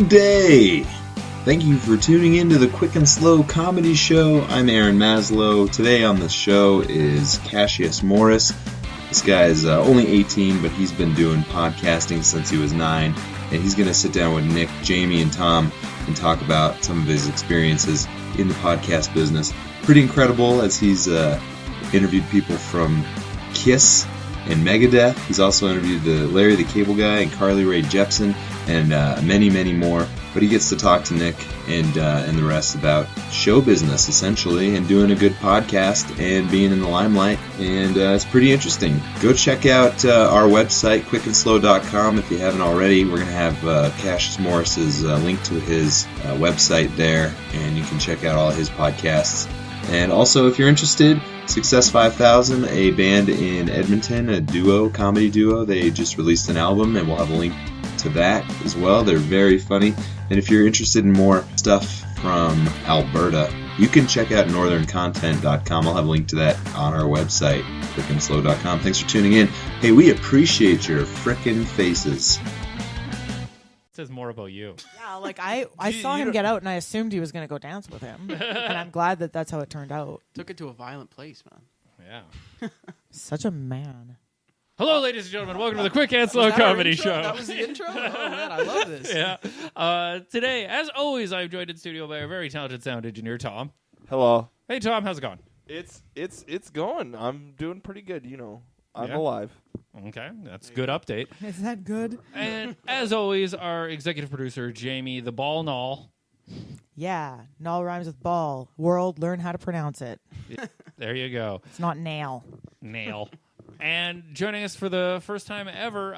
Good day! Thank you for tuning in to the Quick and Slow Comedy Show. I'm Aaron Maslow. Today on the show is Cassius Morris. This guy is only 18, but he's been doing podcasting since he was 9. And he's going to sit down with Nick, Jamie, and Tom and talk about some of his experiences in the podcast business. Pretty incredible, as he's interviewed people from Kiss and Megadeth. He's also interviewed Larry the Cable Guy and Carly Rae Jepsen and many, many more. But he gets to talk to Nick and the rest about show business, essentially, and doing a good podcast and being in the limelight. And it's pretty interesting. Go check out our website, quickandslow.com, if you haven't already. We're going to have Cassius Morris's link to his website there, and you can check out all his podcasts. And also, if you're interested, Success 5000, a band in Edmonton, a comedy duo, they just released an album, and we'll have a link to that as well. They're very funny. And if you're interested in more stuff from Alberta, you can check out northerncontent.com. I'll have a link to that on our website, quickandslow.com. Thanks for tuning in. Hey, we appreciate your frickin' faces. It says more about you. Yeah, like I saw him get out and I assumed he was going to go dance with him. And I'm glad that that's how it turned out. Took it to a violent place, man. Yeah. Such a man. Hello, ladies and gentlemen. Welcome to the Quick and Slow Comedy Show. That was the intro? Oh, man, I love this. Yeah. Today, as always, I'm joined in studio by a very talented sound engineer, Tom. Hello. Hey, Tom. How's it going? It's going. I'm doing pretty good, you know. I'm alive. Okay. That's a good update. Is that good? And as always, our executive producer, Jamie, the ball null. Yeah. Null rhymes with ball. World, learn how to pronounce it. There you go. It's not nail. Nail. And joining us for the first time ever,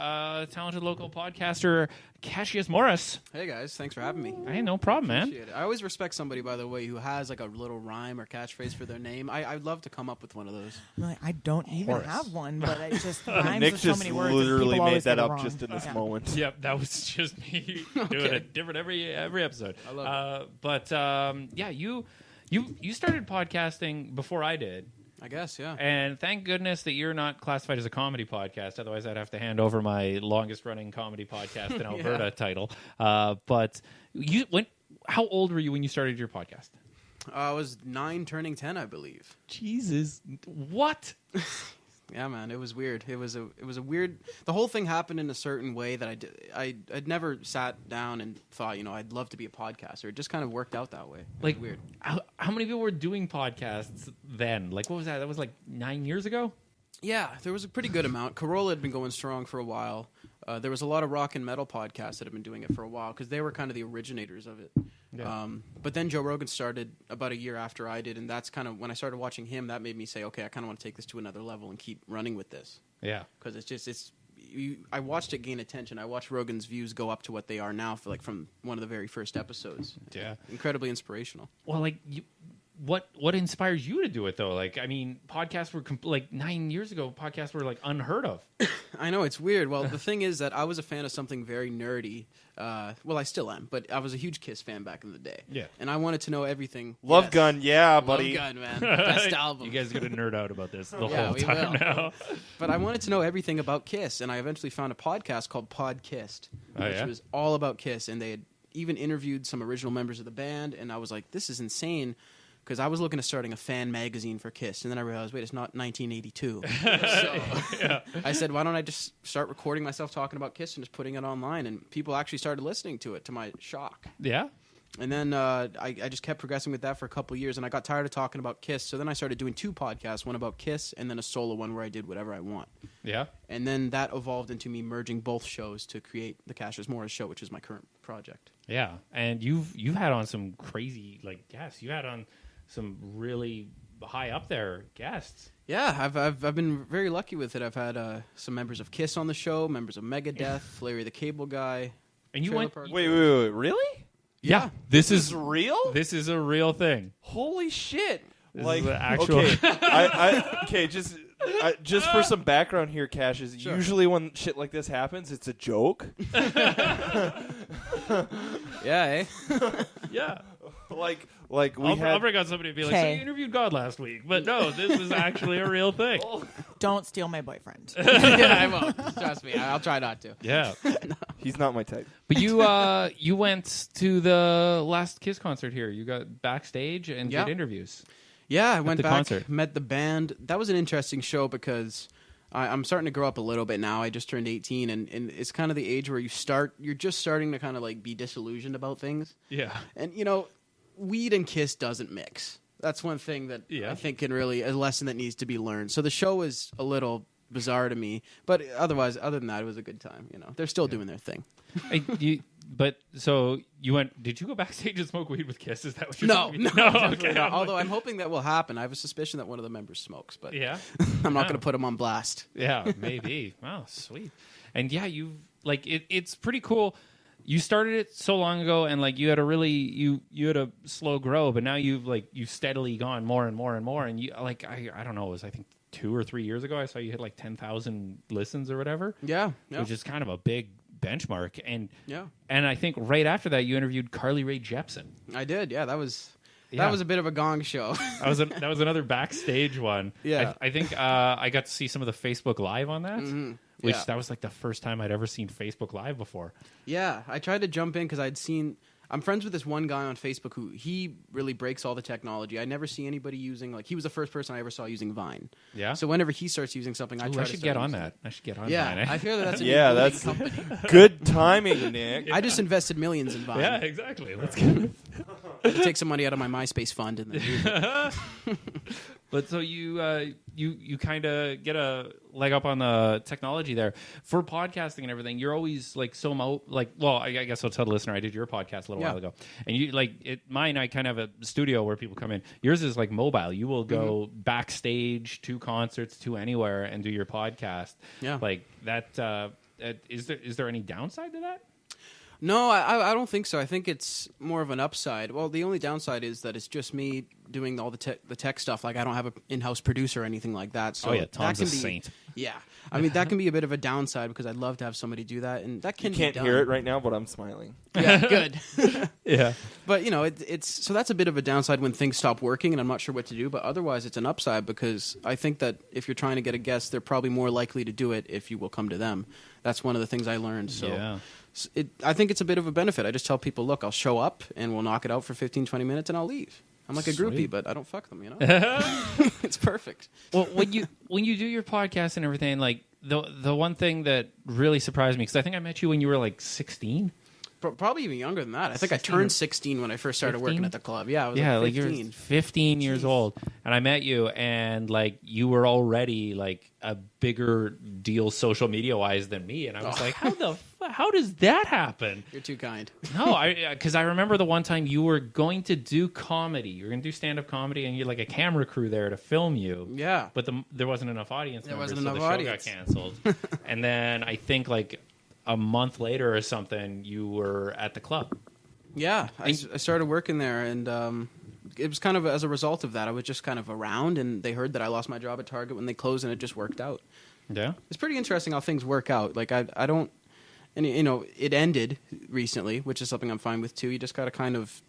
talented local podcaster, Cassius Morris. Hey, guys. Thanks for having me. Hey, no problem, man. Appreciate it. I always respect somebody, by the way, who has like a little rhyme or catchphrase for their name. I'd love to come up with one of those. Like, I don't even have one, but it just rhymes Nick with so just many words. literally made that up just in this moment. Yep, that was just me doing it different every episode. I love it. But yeah, you started podcasting before I did. I guess, yeah. And thank goodness that you're not classified as a comedy podcast. Otherwise, I'd have to hand over my longest-running comedy podcast in Alberta title. But how old were you when you started your podcast? I was 9 turning 10, I believe. Jesus. What? Yeah, man, it was weird. It was a weird. The whole thing happened in a certain way that I'd never sat down and thought, you know, I'd love to be a podcaster. It just kind of worked out that way. Like, weird. How many people were doing podcasts then? Like, what was that? That was like 9 years ago? Yeah, there was a pretty good amount. Corolla had been going strong for a while. There was a lot of rock and metal podcasts that had been doing it for a while because they were kind of the originators of it. Yeah. But then Joe Rogan started about a year after I did, and that's kind of when I started watching him. That made me say, okay, I kind of want to take this to another level and keep running with this. Yeah, because I watched it gain attention. I watched Rogan's views go up to what they are now, from one of the very first episodes. Yeah, incredibly inspirational. Well, like what inspires you to do it though? Like, I mean, podcasts were like 9 years ago. Podcasts were like unheard of. I know, it's weird. Well, the thing is that I was a fan of something very nerdy. Well, I still am, but I was a huge Kiss fan back in the day. Yeah, and I wanted to know everything. Love Gun, yeah, buddy. Love Gun, man, best album. You guys are gonna nerd out about this the whole time now. But I wanted to know everything about Kiss, and I eventually found a podcast called Pod Kissed, which was all about Kiss, and they had even interviewed some original members of the band, and I was like, this is insane. Because I was looking at starting a fan magazine for Kiss, and then I realized, wait, it's not 1982. So I said, why don't I just start recording myself talking about Kiss and just putting it online? And people actually started listening to it, to my shock. Yeah. And then I just kept progressing with that for a couple of years, and I got tired of talking about Kiss. So then I started doing 2 podcasts, one about Kiss and then a solo one where I did whatever I want. Yeah. And then that evolved into me merging both shows to create the Cassius Morris Show, which is my current project. Yeah. And you've had on some crazy guests. You had on some really high up there guests. Yeah, I've been very lucky with it. I've had some members of Kiss on the show, members of Megadeth, Larry the Cable Guy. And you went... Wait, really? Yeah. This is real? This is a real thing. Holy shit. This is actual... Okay, just for some background here, Cash, is usually when shit like this happens, it's a joke. Yeah, eh? Yeah. Like I'll bring on somebody and be like, so you interviewed God last week. But no, this is actually a real thing. Don't steal my boyfriend. Yeah, I won't. Trust me. I'll try not to. Yeah. He's not my type. But you went to the last Kiss concert here. You got backstage and did interviews. Yeah, I went the back, concert. met the band. That was an interesting show because I'm starting to grow up a little bit now. I just turned 18, and it's kind of the age where you're just starting to kind of like be disillusioned about things. Yeah. And, weed and Kiss doesn't mix. That's one thing that I think can really, a lesson that needs to be learned. So the show is a little bizarre to me, but other than that, it was a good time. They're still doing their thing. But so you went? Did you go backstage and smoke weed with Kiss? Is that what you're No, saying? no. Okay. Although I'm hoping that will happen. I have a suspicion that one of the members smokes, but Yeah, I'm not going to put him on blast. yeah, maybe. Wow, sweet. And yeah, you like it. It's pretty cool. You started it so long ago, and like you had you had a slow grow, but now you've steadily gone more and more and more. And you like I don't know, it was I think 2 or 3 years ago I saw you hit like 10,000 listens or whatever. Yeah. Which is kind of a big benchmark. And Yeah. and I think right after that you interviewed Carly Rae Jepsen. I did. Yeah, that was Yeah. a bit of a gong show. That was another backstage one. Yeah. I think I got to see some of the Facebook Live on that. Mm-hmm. Which Yeah. that was like the first time I'd ever seen Facebook Live before. Yeah, I tried to jump in because I'm friends with this one guy on Facebook who he really breaks all the technology. I never see anybody using, he was the first person I ever saw using Vine. Yeah. So whenever he starts using something, I I should get on that. I should get on Yeah, Vine. Eh? I feel that's a new That's company. good timing, Nick. I just invested millions in Vine. Yeah, exactly. Let's get I had to take some money out of my MySpace fund and then use it. But so you kind of get a leg up on the technology there for podcasting and everything. You're always I guess I'll tell the listener I did your podcast a little while ago, and you mine. I kind of have a studio where people come in. Yours is like mobile. You will go backstage to concerts to anywhere and do your podcast. Yeah, like that. Is there any downside to that? No, I don't think so. I think it's more of an upside. Well, the only downside is that it's just me doing all the tech stuff. Like I don't have an in-house producer or anything like that. So Tom's a saint. Yeah, I mean that can be a bit of a downside because I'd love to have somebody do that, and that can You can't be done. hear it right now, but I'm smiling. Yeah, good. Yeah, but it's so that's a bit of a downside when things stop working, and I'm not sure what to do. But otherwise, it's an upside because I think that if you're trying to get a guest, they're probably more likely to do it if you will come to them. That's one of the things I learned. So. Yeah. I think it's a bit of a benefit. I just tell people, look, I'll show up and we'll knock it out for 15, 20 minutes and I'll leave. I'm like a groupie, but I don't fuck them, It's perfect. Well, when you do your podcast and everything, like the one thing that really surprised me, because I think I met you when you were like 16. Probably even younger than that. I think I turned 16 when I first started 15? working at the club. Yeah, I was like 15. you're 15 years old, and I met you, and like you were already like a bigger deal social media wise than me, and I was like, how does that happen? You're too kind. No, because I remember the one time you were going to do comedy, you were going to do stand up comedy, and you had like a camera crew there to film you. Yeah, but there wasn't enough audience. There members, wasn't enough so the audience. show got canceled, and then I think like a month later or something, you were at the club. Yeah, I started working there, and it was kind of as a result of that. I was just kind of around, and they heard that I lost my job at Target when they closed, and it just worked out. Yeah, it's pretty interesting how things work out. Like I don't, and it ended recently, which is something I'm fine with too. You just got to kind of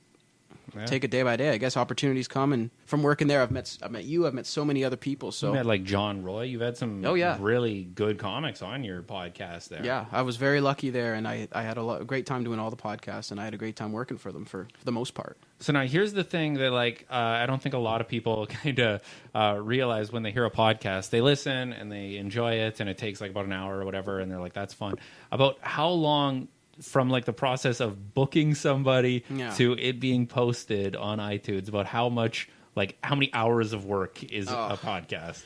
take it day by day. I guess opportunities come, and from working there, I've met you. I've met so many other people. So you had like John Roy. You've had some really good comics on your podcast there. Yeah, I was very lucky there, and I had a great time doing all the podcasts, and I had a great time working for them for the most part. So now here's the thing that I don't think a lot of people kind of realize when they hear a podcast. They listen and they enjoy it, and it takes like about an hour or whatever, and they're like, that's fun. About how long from like the process of booking somebody to it being posted on iTunes, about how many hours of work is a podcast?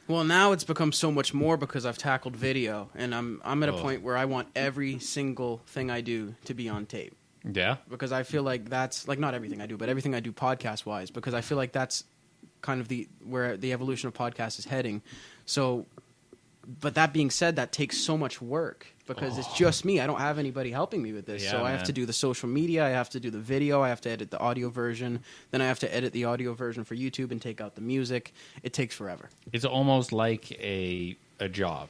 Well, now it's become so much more because I've tackled video, and I'm at a point where I want every single thing I do to be on tape. Yeah, because I feel like that's like not everything I do, but everything I do podcast wise, because I feel like that's kind of where the evolution of podcast is heading. So, but that being said, that takes so much work. Because it's just me. I don't have anybody helping me with this. Yeah, so I have to do the social media. I have to do the video. I have to edit the audio version. Then I have to edit the audio version for YouTube and take out the music. It takes forever. It's almost like a job.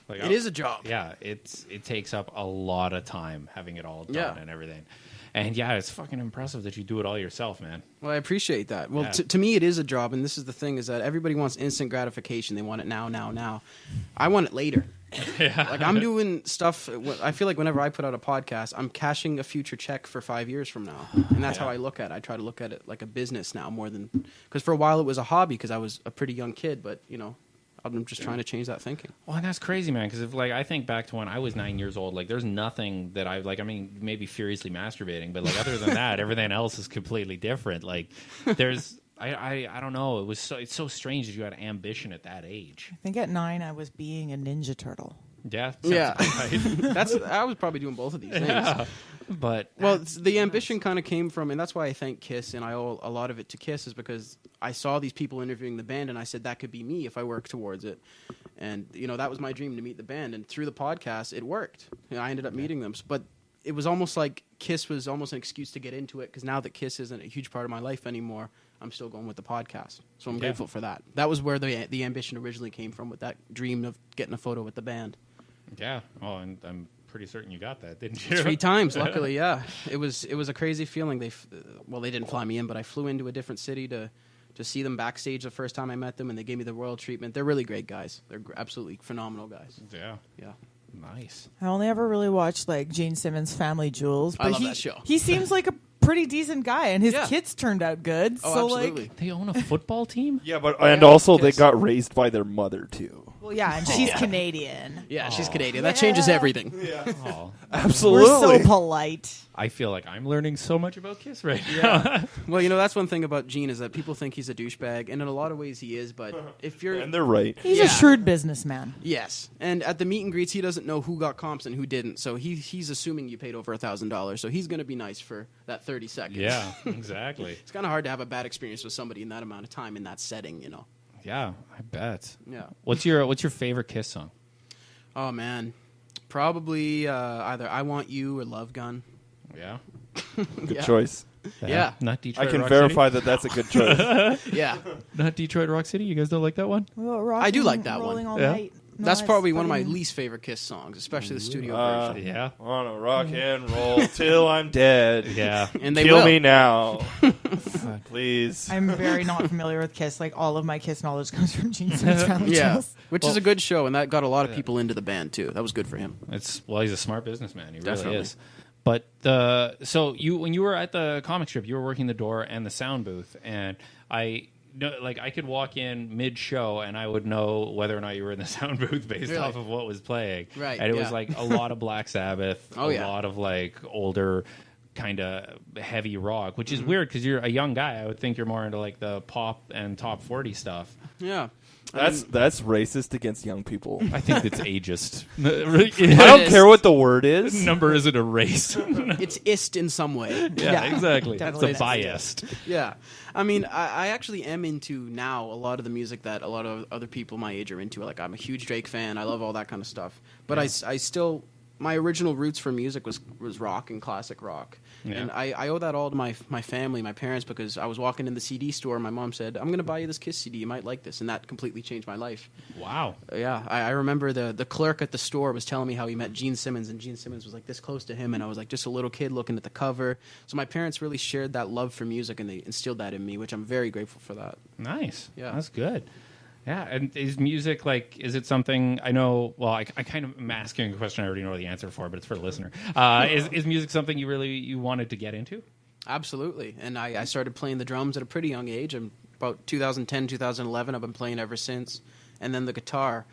Like it is a job. Yeah, it takes up a lot of time having it all done and everything. And yeah, it's fucking impressive that you do it all yourself, man. Well, I appreciate that. Well, to me, it is a job, and this is the thing, is that everybody wants instant gratification. They want it now. I want it later. Like I'm doing stuff. I feel like whenever I put out a podcast, I'm cashing a future check for 5 years from now, and that's how I look at it. I try to look at it like a business now more than because for a while it was a hobby because I was a pretty young kid, but I'm just trying to change that thinking. Well, and that's crazy, man. Because if I think back to when I was 9 years old, like there's nothing that I maybe furiously masturbating, but like other than that, everything else is completely different. Like there's. I don't know. It's so strange that you had ambition at that age. I think at 9 I was being a Ninja Turtle. Yeah. Right. I was probably doing both of these things. Yeah. But the ambition kind of came from, and that's why I thank Kiss, and I owe a lot of it to Kiss, is because I saw these people interviewing the band, and I said that could be me if I work towards it. And that was my dream, to meet the band. And through the podcast, it worked. I ended up meeting them, but it was almost like Kiss was almost an excuse to get into it, because now that Kiss isn't a huge part of my life anymore, I'm still going with the podcast. So I'm grateful for that. That was where the ambition originally came from, with that dream of getting a photo with the band. Yeah. Oh, and I'm pretty certain you got that, didn't you? 3 times, luckily, yeah. It was a crazy feeling. They didn't fly me in, but I flew into a different city to see them backstage the first time I met them, and they gave me the royal treatment. They're really great guys. They're absolutely phenomenal guys. Yeah. Yeah. Nice. I only ever really watched like Gene Simmons' Family Jewels, but I love that show. He seems like a pretty decent guy, and his kids turned out good. Oh, so absolutely. like, They own a football team? Yeah, but and also they got raised by their mother too. well, yeah, and she's Canadian. Yeah, she's Canadian. That changes everything. Oh, Absolutely. We're so polite. I feel like I'm learning so much about Kiss right now. Well, that's one thing about Gene, is that people think he's a douchebag, and in a lot of ways he is, but if you're... And they're right. He's a shrewd businessman. Yes, and at the meet and greets, he doesn't know who got comps and who didn't, so he's assuming you paid over $1,000, so he's going to be nice for that 30 seconds. Yeah, exactly. It's kind of hard to have a bad experience with somebody in that amount of time in that setting, Yeah, I bet. Yeah. What's your favorite Kiss song? Oh, man. Probably either I Want You or Love Gun. Yeah. Good choice. Yeah. Not Detroit I can Rock verify that that's a good choice. Yeah. City? Not Detroit Rock City? You guys don't like that one? I do like that Rolling one. All Yeah. Night. No, That's it's probably one of my fucking- least favorite Kiss songs, especially the studio version. Yeah. Wanna rock and roll till I'm dead. Yeah. And they Kill will. me now. Please. I'm very not familiar with Kiss. Like, all of my Kiss knowledge comes from Gene Simmons' Family Yeah, Jewels. which is a good show, and that got a lot of people into the band, too. That was good for him. He's a smart businessman. He really Definitely. is. But when you were at the comic strip, you were working the door and the sound booth, and I could walk in mid-show and I would know whether or not you were in the sound booth based Really? off of what was playing. Right, And it yeah. was like a lot of Black Sabbath, Oh, yeah. lot of like older kind of heavy rock, which is weird because you're a young guy. I would think you're more into like the pop and top 40 stuff. Yeah. That's racist against young people. I think it's ageist. I don't care what the word is. Number isn't a race. It's ist in some way. Yeah, exactly. That's definitely a is. biased. Yeah. I mean, I actually am into now a lot of the music that a lot of other people my age are into. Like, I'm a huge Drake fan. I love all that kind of stuff. But I still... My original roots for music was rock and classic rock. Yeah. And I owe that all to my family, my parents, because I was walking in the CD store and my mom said, I'm going to buy you this Kiss CD. You might like this. And that completely changed my life. Wow. Yeah, I remember the clerk at the store was telling me how he met Gene Simmons, and Gene Simmons was like this close to him, and I was like just a little kid looking at the cover. So my parents really shared that love for music, and they instilled that in me, which I'm very grateful for that. Nice. Yeah. That's good. Yeah, and is music is it something I know? Well, I kind of am asking a question I already know the answer for, but it's for the listener. Is music something you wanted to get into? Absolutely, and I started playing the drums at a pretty young age. I'm about 2010, 2011. I've been playing ever since, and then the guitar.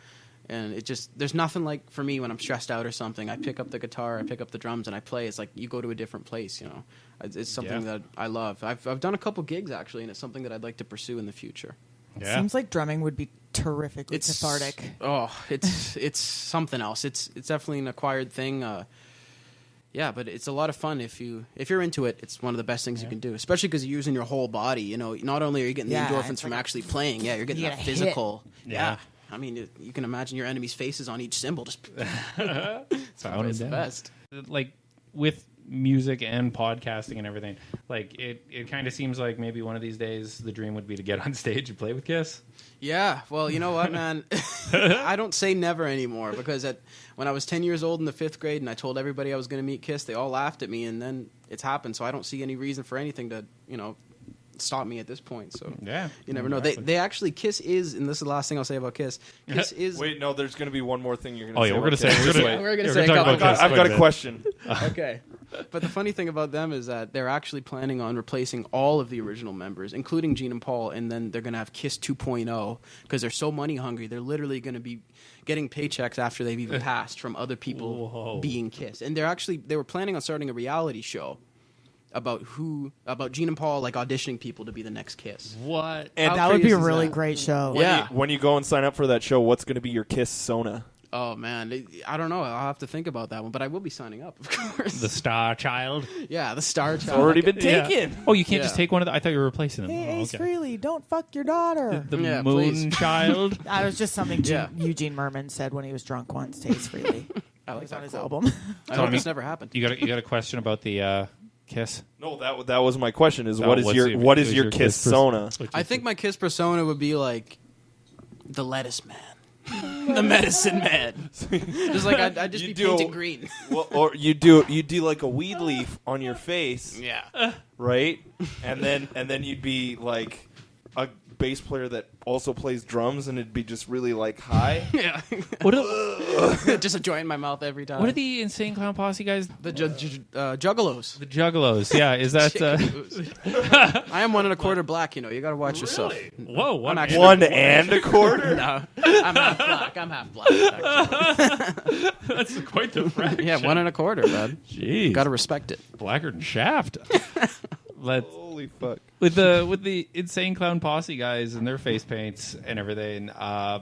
And it just, there's nothing like, for me, when I'm stressed out or something, I pick up the guitar, I pick up the drums, and I play. It's like you go to a different place, It's something that I love. I've done a couple gigs, actually, and it's something that I'd like to pursue in the future. Yeah. Seems like drumming would be terrifically cathartic. Oh, it's something else. It's definitely an acquired thing. Yeah, but it's a lot of fun if you're into it. It's one of the best things you can do, especially because you're using your whole body. Not only are you getting the endorphins from actually playing, you're getting that physical. Yeah. I mean, you can imagine your enemy's faces on each cymbal. Just it's the best. Like with music and podcasting and everything, like it kind of seems like maybe one of these days the dream would be to get on stage and play with Kiss. Yeah, well, you know what, man? I don't say never anymore, because when I was 10 years old in the 5th grade and I told everybody I was going to meet Kiss, they all laughed at me, and then it's happened, so I don't see any reason for anything to, stop me at this point. So Yeah, you never know. exactly. They actually Kiss is, and this is the last thing I'll say about Kiss. Kiss is. Wait, no. There's going to be one more thing you're going to Oh say. yeah, we're gonna say. Just We're wait. gonna, We're gonna yeah, say a talk couple- about Kiss I've got a quite question. Okay. But the funny thing about them is that they're actually planning on replacing all of the original members, including Gene and Paul, and then they're going to have Kiss 2.0 because they're so money hungry. They're literally going to be getting paychecks after they've even passed from other people Whoa. being Kiss. And they were planning on starting a reality show about Gene and Paul like auditioning people to be the next Kiss. What? And How That would be a crazy is really that? great show. Yeah. when you go and sign up for that show, what's going to be your Kiss Sona? Oh man, I don't know. I'll have to think about that one, but I will be signing up, of course. The Star Child. Yeah, the Star It's Child. already been Yeah. taken. Oh, you can't just Yeah. take one of the. I thought you were replacing them. Hey, Oh, Ace okay. Frehley, don't fuck your daughter. The Yeah, Moon please. Child. That was just something Yeah. Eugene Merman said when he was drunk once to Ace Frehley. I It like was that on his quote. album. I hope Tommy, this never happened. You got a question about the Kiss? No, that was my question. Is Oh, what is what's your your- what is what's your your Kiss Kiss pers- Sona? I think my Kiss persona would be like the lettuce man. The medicine man. Just like I'd just You be do- painted green. Well, or you do like a weed leaf on your face, Yeah. right? And then you'd be like a bass player that also plays drums, and it'd be just really like high. Yeah. What are, Just a joint in my mouth every time. what are the Insane Clown Posse guys? the juggalos? The Juggalos. Yeah, is that? I am 1 1/4 black, you know. You got to watch yourself. Whoa, one. I'm actually- 1 1/4. No, I'm half black. I'm half black. Actually. That's quite the fraction. Yeah, 1 1/4, bud. Jeez, Got to respect it. Blacker than Shaft. Let's Holy fuck! with the Insane Clown Posse guys and their face paints and everything.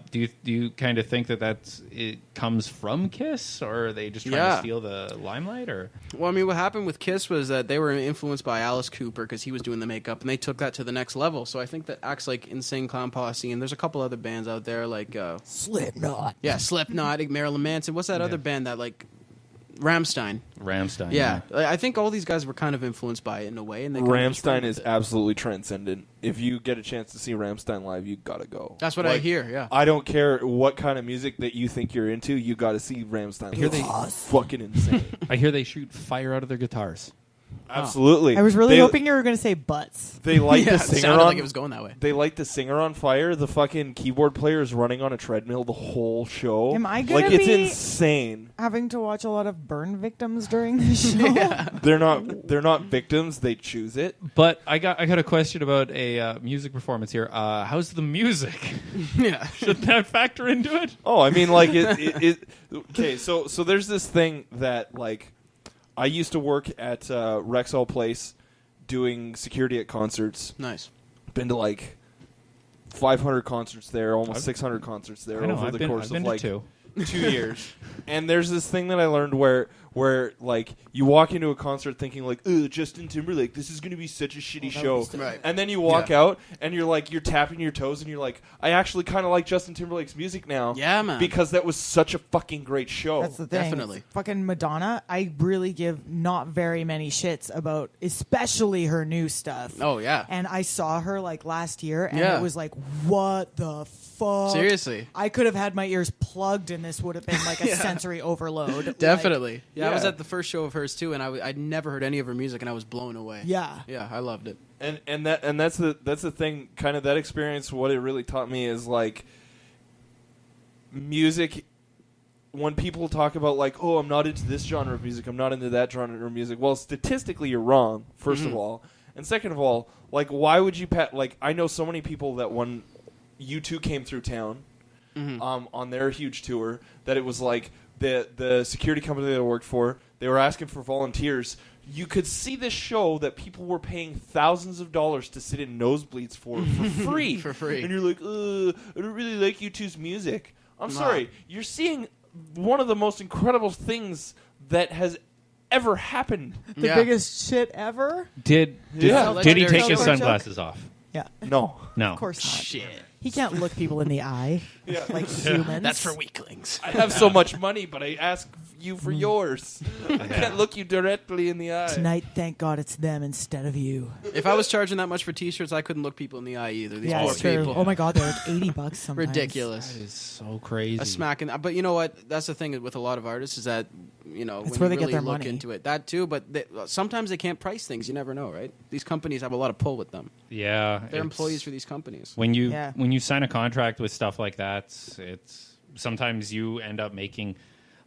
Do you kind of think that it comes from Kiss, or are they just trying to Yeah. steal the limelight? Or Well, I mean, what happened with Kiss was that they were influenced by Alice Cooper because he was doing the makeup, and they took that to the next level. So I think that acts like Insane Clown Posse, and there's a couple other bands out there like Slipknot. yeah, Slipknot, Marilyn Manson. What's that other band that like Rammstein? Rammstein? Yeah, I think all these guys were kind of influenced by it in a way, and they kind of just ran Rammstein with is it. absolutely transcendent. If you get a chance to see Rammstein live, you gotta go. That's what I hear. Yeah, I don't care what kind of music that you think you're into. You got to see Rammstein. hear they- It's fucking insane. I hear they shoot fire out of their guitars. Absolutely. I was really They- hoping you were going to say butts. They light yeah, the it singer sounded on. like it was going that way. They light the singer on fire. The fucking keyboard player is running on a treadmill the whole show. Am I gonna like it's be- insane. Having to watch a lot of burn victims during the show. They're not victims. They choose it. But I got a question about a music performance here. How's the music? Yeah, Should that factor into it? Oh, I mean, like it okay, so there's this thing that like I used to work at Rexall Place doing security at concerts. nice. Been to like 500 concerts there, almost 600 concerts there I know, over I've the been- course I've of been to like two. 2 years. And there's this thing that I learned where like you walk into a concert thinking like, "Ugh, Justin Timberlake, this is going to be such a shitty show." Right. And then you walk out and you're tapping your toes and you're like, "I actually kind of like Justin Timberlake's music now." Yeah, man. Because that was such a fucking great show. That's the thing. Definitely. It's fucking Madonna, I really give not very many shits about, especially her new stuff. Oh yeah. And I saw her like last year, and Yeah. it was like, what the fuck? Seriously. I could have had my ears plugged, and this would have been like a sensory overload. Like, Definitely. Yeah, I was Yeah. at the first show of hers too, and I'd never heard any of her music, and I was blown away. yeah. Yeah, I loved it. And that's the thing. Kind of that experience. What it really taught me is like music. When people talk about like, "Oh, I'm not into this genre of music. I'm not into that genre of music." Well, statistically, you're wrong. First of all, and second of all, like, why would you like? I know so many people that when U2 came through town on their huge tour, that it was like the security company that I worked for. They were asking for volunteers. You could see this show that people were paying thousands of dollars to sit in nosebleeds for free. For free. And you're like, I don't really like U2's music. I'm sorry. You're seeing one of the most incredible things that has ever happened. The Yeah. biggest shit ever? Did Yeah. he Legendary take his show. sunglasses off? Yeah. No. No. Of course not. Shit. He can't look people in the eye Yeah. like humans. That's for weaklings. I have so much money, but I ask you for yours. I can't look you directly in the eye. Tonight, thank God it's them instead of you. If I was charging that much for T-shirts, I couldn't look people in the eye either. These poor it's true. people. Oh my God, they're like $80 sometimes. Ridiculous. That is so crazy. A smack in, but you know what? That's the thing with a lot of artists is that That's when where you they get really their look money. into it, that too. But sometimes they can't price things. You never know, right? These companies have a lot of pull with them. Yeah, They're employees for these companies. When you sign a contract with stuff like that, it's sometimes you end up making.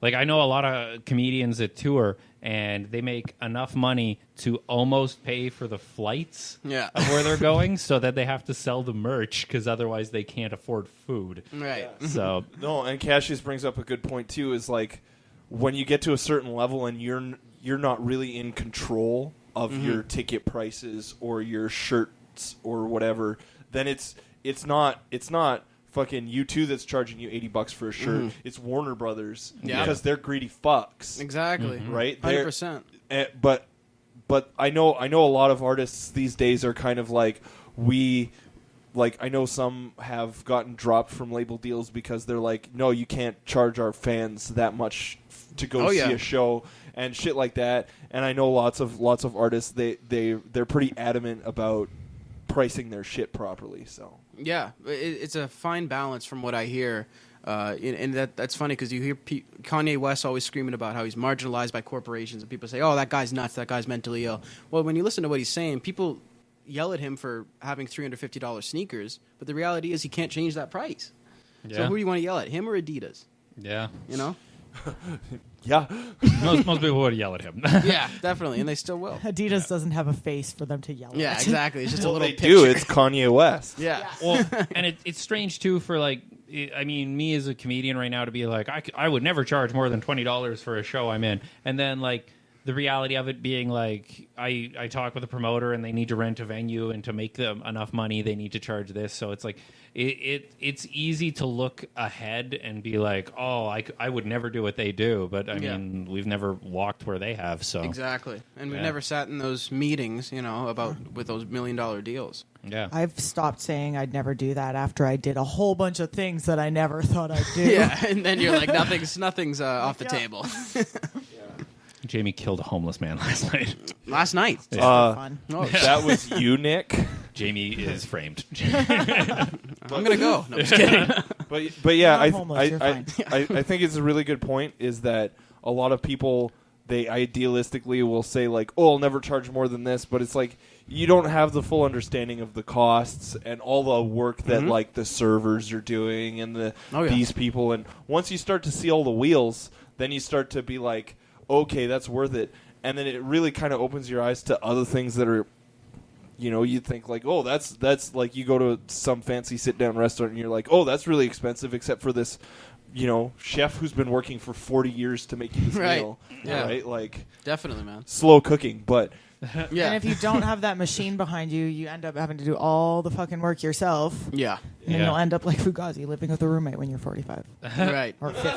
Like, I know a lot of comedians that tour, and they make enough money to almost pay for the flights of where they're going, so that they have to sell the merch, because otherwise they can't afford food. Right. So No, and Cassius brings up a good point, too, is like, when you get to a certain level and you're not really in control of your ticket prices or your shirts or whatever, then it's not fucking U2 that's charging you $80 for a shirt. It's Warner Brothers because they're greedy fucks. Exactly. Right? 100%. But I know a lot of artists these days are kind of like I know some have gotten dropped from label deals because they're like, no, you can't charge our fans that much to go see a show and shit like that. And I know lots of artists they're pretty adamant about pricing their shit properly. So Yeah, it's a fine balance from what I hear. And that's funny because you hear Kanye West always screaming about how he's marginalized by corporations, and people say, oh, that guy's nuts, that guy's mentally ill. Well, when you listen to what he's saying, people yell at him for having $350 sneakers, but the reality is he can't change that price. yeah, So who do you want to yell at, him or Adidas? yeah. You know? yeah, most people would yell at him. Yeah, definitely, and they still will. Adidas doesn't have a face for them to yell Yeah, at. exactly. It's just a well, little they picture. do. It's Kanye West. Yeah. Well, and it's strange too for like, I mean, me as a comedian right now to be like, I would never charge more than $20 for a show I'm in, and then like the reality of it being like, I talk with a promoter and they need to rent a venue, and to make them enough money they need to charge this. So it's like it's easy to look ahead and be like, oh, I would never do what they do, but I mean, we've never walked where they have. So Exactly. And we've never sat in those meetings, about with those $1 million deals. yeah. I've stopped saying I'd never do that after I did a whole bunch of things that I never thought I'd do. Yeah, and then you're like, nothing's off the table. Jamie killed a homeless man last night. Last night. Fun. Oh, That was you, Nick. Jamie is framed. I'm gonna go. No, I'm just kidding. But yeah, You're not homeless, you're fine. I think it's a really good point. Is that a lot of people, they idealistically will say like, oh, I'll never charge more than this, but it's like you don't have the full understanding of the costs and all the work that like the servers are doing and these people. And once you start to see all the wheels, then you start to be like, okay, that's worth it. And then it really kind of opens your eyes to other things that are, you'd think like, oh, that's like you go to some fancy sit-down restaurant and you're like, oh, that's really expensive, except for this, chef who's been working for 40 years to make you this meal. Yeah. Right? Like, Definitely, man. slow cooking, but Yeah. And if you don't have that machine behind you, you end up having to do all the fucking work yourself. Yeah. And then you'll end up like Fugazi, living with a roommate when you're 45 Right. or 50.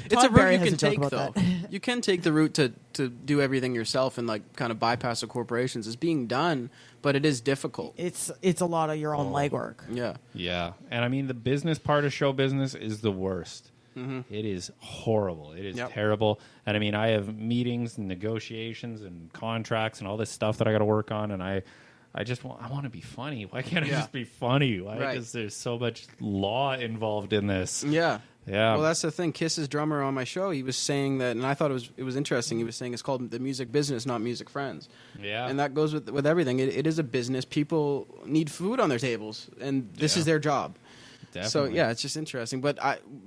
It's a Todd Barry route you has can a joke take, about though. that. You can take the route to do everything yourself and like kind of bypass the corporations. It's being done, but it is difficult. It's a lot of your own legwork. Yeah. Yeah, and I mean the business part of show business is the worst. Mm-hmm. It is horrible. It is Yep. terrible. And I mean, I have meetings and negotiations and contracts and all this stuff that I got to work on. And I want to be funny. Why can't I just be funny? Why? Right. Because there's so much law involved in this. Yeah. Yeah. Well, that's the thing. Kiss's drummer on my show, he was saying that, and I thought it was interesting. He was saying it's called the music business, not music friends. Yeah. And that goes with everything. It is a business. People need food on their tables, and this is their job. Definitely. So yeah, it's just interesting. But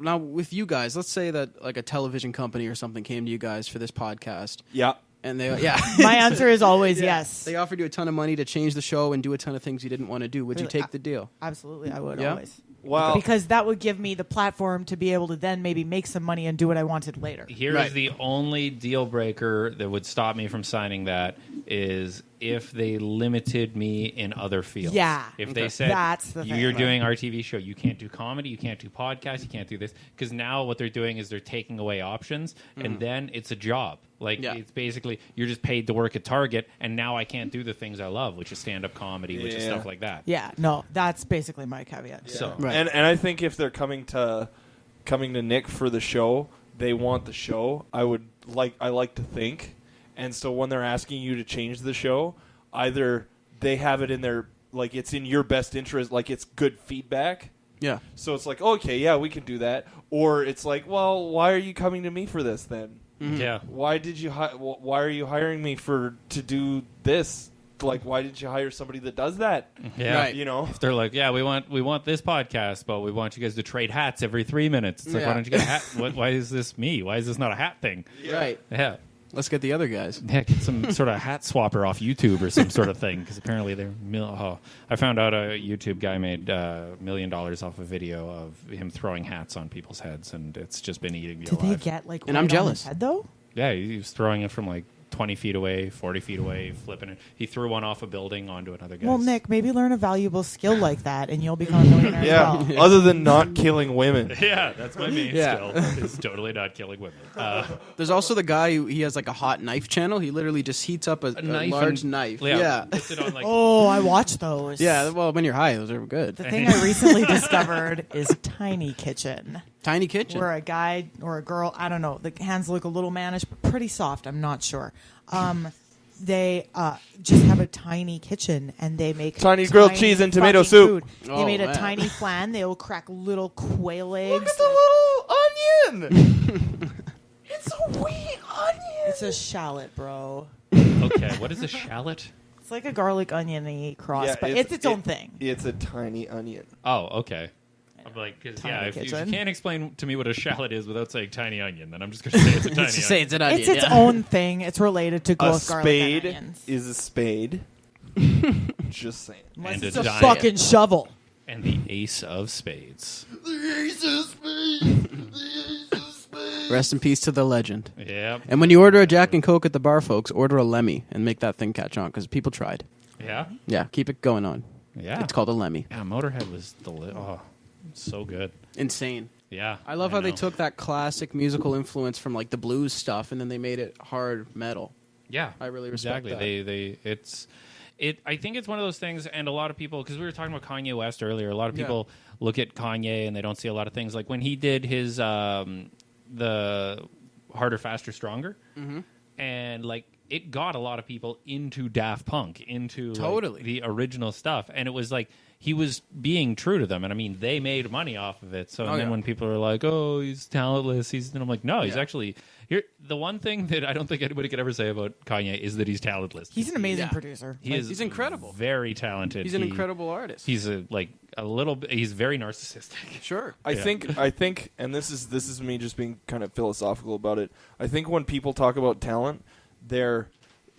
now with you guys, let's say that like a television company or something came to you guys for this podcast, yeah. and they My answer is always yes. they offered you a ton of money to change the show and do a ton of things you didn't want to do. Would you Really? take the deal? Absolutely, I would Yeah? always. Well, Because that would give me the platform to be able to then maybe make some money and do what I wanted later. Here Right. is the only deal breaker that would stop me from signing that is if they limited me in other fields. Yeah. If Okay. they said, That's the thing. you're doing our TV show, you can't do comedy, you can't do podcasts, you can't do this. Because now what they're doing is they're taking away options, and then it's a job. Like, Yeah. it's basically, you're just paid to work at Target, and now I can't do the things I love, which is stand-up comedy, which is Yeah. stuff like that. Yeah, no, that's basically my caveat. So, Right. and I think if they're coming to Nick for the show, they want the show. I like to think. And so when they're asking you to change the show, either they have it in their, like, it's in your best interest, like it's good feedback. Yeah. So it's like, okay, yeah, we can do that. Or it's like, well, why are you coming to me for this then? Mm-hmm. Yeah. Why are you hiring me to do this? Like, why didn't you hire somebody that does that? Yeah. Right. You know? If they're like, yeah, we want this podcast, but we want you guys to trade hats every 3 minutes. It's like, why don't you get a hat? Why is this me? Why is this not a hat thing? Right. Yeah. Let's get the other guys. Yeah, get some sort of hat swapper off YouTube or some sort of thing, because apparently they're. I found out a YouTube guy made $1 million off a video of him throwing hats on people's heads, and it's just been eating me Did alive. they get like? And right I'm on jealous. his head though. Yeah, he was throwing it from like 20 feet away, 40 feet away, flipping it. He threw one off a building onto another guy. Well, Nick, maybe learn a valuable skill like that, and you'll become a millionaire Yeah. as well. Other than not killing women. Yeah, that's my main Yeah. skill. Is totally not killing women. There's also the guy who he has like a hot knife channel. He literally just heats up a knife large and- knife. Yeah, Yeah. puts it on like. Oh, I watch those. Yeah, well, when you're high, those are good. The thing I recently discovered is Tiny Kitchen, Tiny kitchen. where a guy or a girl, I don't know, the hands look a little mannish, but pretty soft. I'm not sure. They just have a tiny kitchen, and they make Tiny grilled cheese and tomato fucking soup. food. They Oh, made a man. tiny flan. They'll crack little quail eggs. Look at the little onion. It's a wee onion. It's a shallot, bro. Okay, what is a shallot? It's like a garlic onion-y cross, Yeah, but it's its own thing. It's a tiny onion. Oh, okay. I'm like, because Tiny if you kitchen. can't explain to me what a shallot is without saying tiny onion, then I'm just going to say it's a tiny Just say onion. it's an onion. It's its yeah. own thing. It's related to A both garlic and spade onions. is a spade. Just saying. Unless and it's a a giant- fucking shovel. And the ace of spades. Rest in peace to the legend. Yeah. And when you order a Jack and Coke at the bar, folks, order a Lemmy and make that thing catch on because people tried. Yeah. Yeah, keep it going on. Yeah. It's called a Lemmy. Yeah, Motorhead was so good. Insane. Yeah. I love how they know. took that classic musical influence from like the blues stuff and then they made it hard metal. Yeah, I really respect exactly. that. I think it's one of those things, and a lot of people, because we were talking about Kanye West earlier, a lot of people look at Kanye and they don't see a lot of things. Like when he did his the Harder, Faster, Stronger, and like it got a lot of people into Daft Punk, into like, Totally. the original stuff, and it was like he was being true to them, and I mean they made money off of it. So and then when people are like, "Oh, he's talentless," and I'm like, "No, he's actually." Here, the one thing that I don't think anybody could ever say about Kanye is that he's talentless. He's an amazing Yeah. producer. He's incredible. Very talented. He's an incredible artist. He's he's very narcissistic. Sure. I think, and this is me just being kind of philosophical about it. I think when people talk about talent, they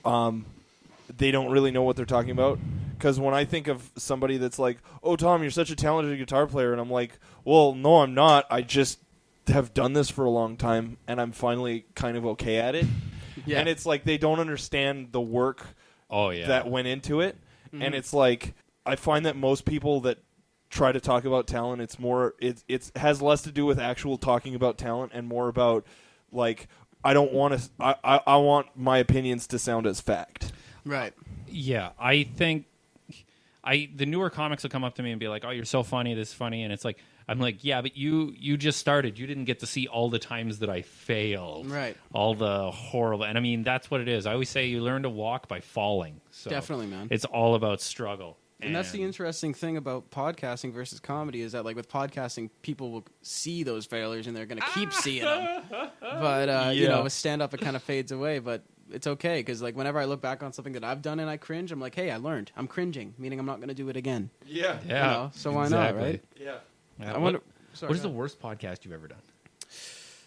don't really know what they're talking about. Because when I think of somebody that's like, "Oh, Tom, you're such a talented guitar player," and I'm like, "Well, no, I'm not. I just have done this for a long time, and I'm finally kind of okay at it." Yeah. And it's like they don't understand the work Oh yeah. that went into it. And it's like I find that most people that try to talk about talent, it has less to do with actual talking about talent and more about like I want my opinions to sound as fact. Right. Yeah, I think the newer comics will come up to me and be like, "Oh, you're so funny, this is funny," and it's like I'm like, "Yeah, but you just started. You didn't get to see all the times that I failed, Right. All the horrible." And I mean, that's what it is. I always say you learn to walk by falling. So Definitely, man. It's all about struggle. And that's the interesting thing about podcasting versus comedy is that, like, with podcasting, people will see those failures and they're going to keep seeing them. But, you know, with stand-up, it kind of fades away. But it's okay because, like, whenever I look back on something that I've done and I cringe, I'm like, hey, I learned. I'm cringing, meaning I'm not going to do it again. Yeah. Yeah. You know? So why not, right? Yeah. Yeah, I wonder. what is the worst podcast you've ever done?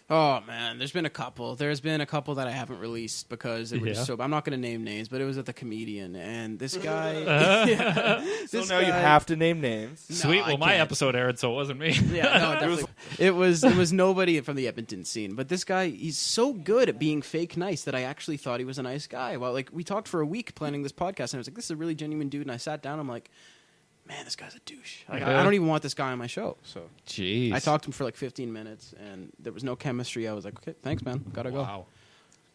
Oh man, there's been a couple. There's been a couple that I haven't released because they were just so. I'm not going to name names, but it was with a comedian, and this guy. So This now you guy- have to name names. No, Sweet. I Well, my can't. episode aired, so it wasn't me. Yeah, no, definitely. It was nobody from the Edmonton scene, but this guy, he's so good at being fake nice that I actually thought he was a nice guy. Well, like we talked for a week planning this podcast, and I was like, this is a really genuine dude. And I sat down, I'm like, man, this guy's a douche. Like, I don't even want this guy on my show. So Jeez. I talked to him for like 15 minutes, and there was no chemistry. I was like, okay, thanks, man. Gotta go. Wow.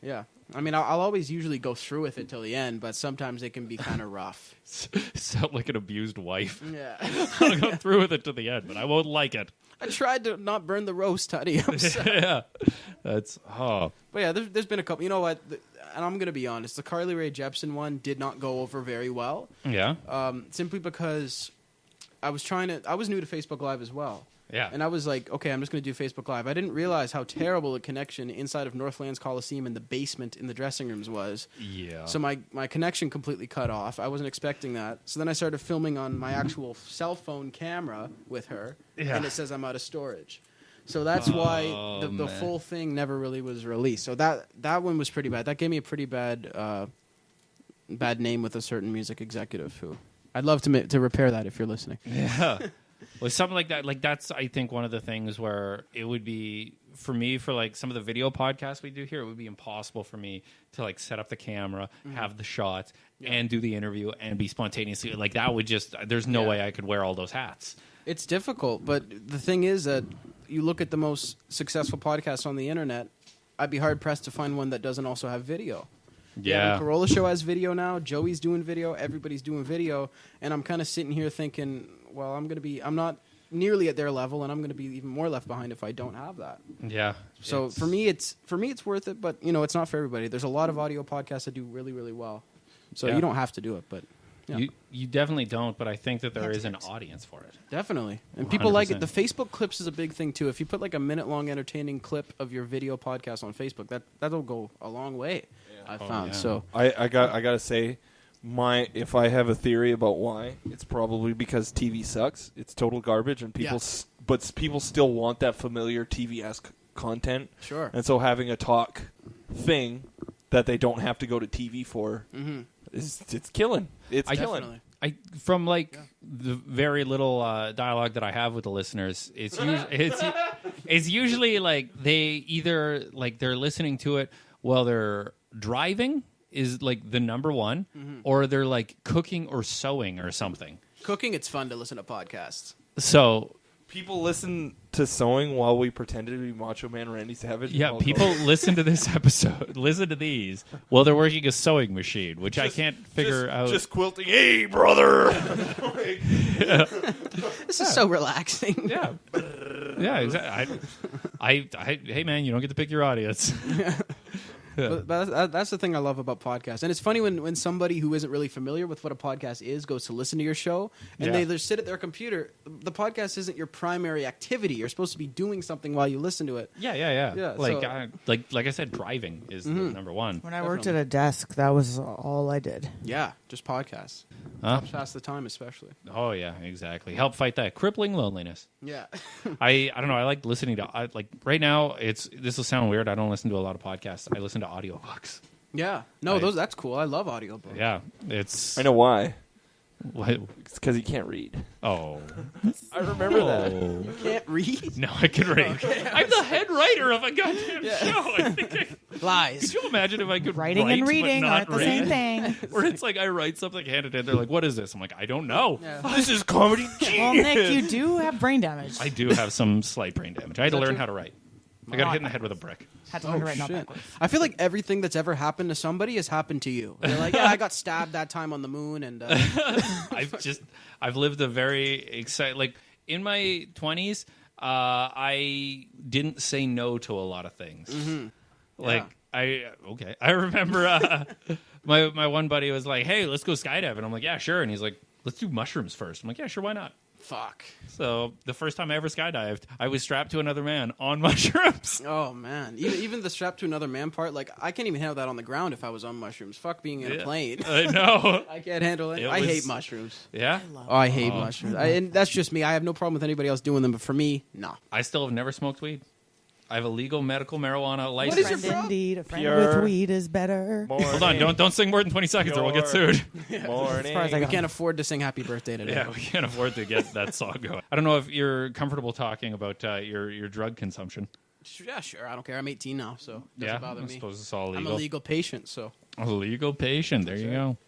Yeah. I mean, I'll always usually go through with it till the end, but sometimes it can be kind of rough. Sound like an abused wife. Yeah. I'll go through with it to the end, but I won't like it. I tried to not burn the roast, honey. I'm sorry. Yeah, that's But yeah, there's been a couple. You know what? And I'm gonna be honest. The Carly Rae Jepsen one did not go over very well. Yeah. Simply because I was new to Facebook Live as well. Yeah. And I was like, okay, I'm just going to do Facebook Live. I didn't realize how terrible the connection inside of Northlands Coliseum in the basement in the dressing rooms was. Yeah. So my connection completely cut off. I wasn't expecting that. So then I started filming on my actual cell phone camera with her, and it says I'm out of storage. So that's why the full thing never really was released. So that one was pretty bad. That gave me a pretty bad name with a certain music executive who I'd love to repair that if you're listening. Yeah. Well, something like that. Like that's, I think, one of the things where it would be for me, for like some of the video podcasts we do here, it would be impossible for me to like set up the camera, have the shots, and do the interview and be spontaneously like that. Would just there's no way I could wear all those hats. It's difficult, but the thing is that you look at the most successful podcasts on the internet. I'd be hard pressed to find one that doesn't also have video. Yeah. The Corolla Show has video now. Joey's doing video. Everybody's doing video, and I'm kind of sitting here thinking, well, I'm not nearly at their level, and I'm going to be even more left behind if I don't have that. Yeah. So for me, it's worth it, but it's not for everybody. There's a lot of audio podcasts that do really, really well. So you don't have to do it, but you definitely don't. But I think that there is an audience for it. Definitely, and people like it. 100%. The Facebook clips is a big thing too. If you put like a minute-long entertaining clip of your video podcast on Facebook, that'll go a long way. I found so. I gotta say, if I have a theory about why, it's probably because TV sucks. It's total garbage, and but people still want that familiar TV-esque content. Sure. And so having a talk thing that they don't have to go to TV for it's killing. It's killing. Definitely. From the very little dialogue that I have with the listeners, it's usually like they either like they're listening to it while they're driving is like the number one, or they're like cooking or sewing or something. Cooking, it's fun to listen to podcasts. So people listen to sewing while we pretended to be Macho Man Randy Savage. yeah, people listen to this episode, listen to these while they're working a sewing machine, which I can't figure out. Just quilting. Hey, brother. This is so relaxing. Yeah, yeah, exactly. Hey man, you don't get to pick your audience. But that's the thing I love about podcasts. And it's funny when somebody who isn't really familiar with what a podcast is goes to listen to your show, and they just sit at their computer. The podcast isn't your primary activity. You're supposed to be doing something while you listen to it. Yeah. Like I said, driving is the number one. When I worked at a desk, that was all I did. Yeah, just podcasts. Huh? Pass the time, especially. Oh yeah, exactly. Help fight that crippling loneliness. Yeah. I don't know. I like listening to right now. This will sound weird. I don't listen to a lot of podcasts. I listen to audiobooks. Yeah. No, that's cool. I love audiobooks. Yeah, it's. I know why. What? It's because you can't read. Oh, I remember that. You can't read? No, I can read. I'm the head writer of a goddamn show. I think Lies. could you imagine if I could Writing write, and reading but not aren't the read? same thing. Where it's like I write something, hand it in. They're like, "What is this?" I'm like, "I don't know." Yeah. This is comedy. Well, Nick, you do have brain damage. I do have some slight brain damage. I had to learn how to write. I got hit in the head with a brick. Had to learn to write not Shit. backwards. I feel like everything that's ever happened to somebody has happened to you. You're like, yeah, I got stabbed that time on the moon, and I've lived a very exciting, like in my 20s, I didn't say no to a lot of things. Like I remember my one buddy was like, "Hey, let's go skydiving." I'm like, "Yeah, sure." And he's like, "Let's do mushrooms first." I'm like, "Yeah, sure, why not?" fuck. So the first time I ever skydived, I was strapped to another man on mushrooms. Oh man, even the strap to another man part, like I can't even handle that on the ground if I was on mushrooms. Fuck being in a plane. I know. I can't handle it. I hate mushrooms. Yeah. I hate mushrooms. And that's just me. I have no problem with anybody else doing them, but for me, nah. I still have never smoked weed. I have a legal medical marijuana license. What is your Friend problem? indeed, a friend Pure. with weed is better. Hold on, don't sing more than 20 seconds or we'll get sued. Morning. As far as I We go. can't afford to sing Happy Birthday today. Yeah, we can't afford to get that song going. I don't know if you're comfortable talking about your drug consumption. Yeah, sure. I don't care. I'm 18 now, so it doesn't bother I me. suppose it's all I'm legal. a legal patient, so. A legal patient. There you go.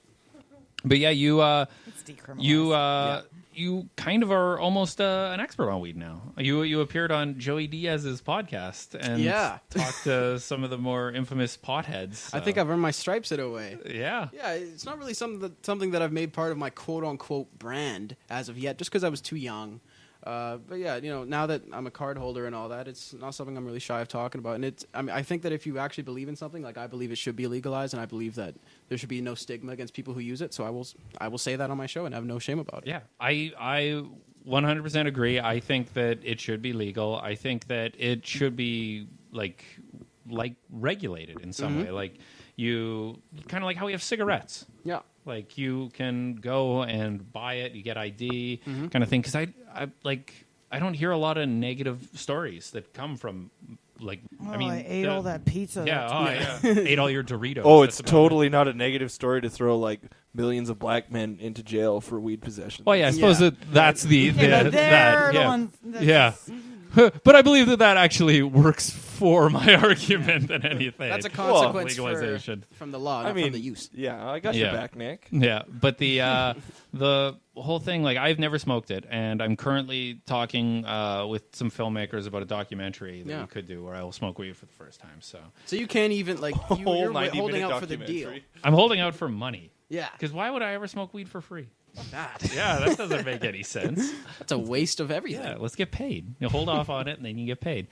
But yeah, It's decriminalized. you kind of are almost an expert on weed now. You appeared on Joey Diaz's podcast and talked to some of the more infamous potheads. So. I think I've earned my stripes in a way. Yeah. Yeah, it's not really something that I've made part of my quote-unquote brand as of yet, just because I was too young. But yeah, now that I'm a card holder and all that, it's not something I'm really shy of talking about. And I think that if you actually believe in something, like I believe it should be legalized, and I believe that there should be no stigma against people who use it. So I will say that on my show and have no shame about it. Yeah, I 100% agree. I think that it should be legal. I think that it should be like regulated in some way. Like you kind of like how we have cigarettes. Yeah. Like you can go and buy it, you get ID kind of thing. Because I don't hear a lot of negative stories that come from I ate all that pizza. Yeah, ate all your Doritos. Oh, it's totally not a negative story to throw like millions of black men into jail for weed possession. Well, yeah, I suppose that's the ones. Yeah. But I believe that actually works for my argument than anything. That's a consequence legalization from the law, not from the use. Yeah, I got your back, Nick. Yeah, but the whole thing, like I've never smoked it, and I'm currently talking with some filmmakers about a documentary that we could do where I will smoke weed for the first time. So you can't even you're holding out for the deal. I'm holding out for money. Yeah, because why would I ever smoke weed for free? That. Yeah, that doesn't make any sense. That's a waste of everything. Yeah, let's get paid. Hold off on it, and then you get paid.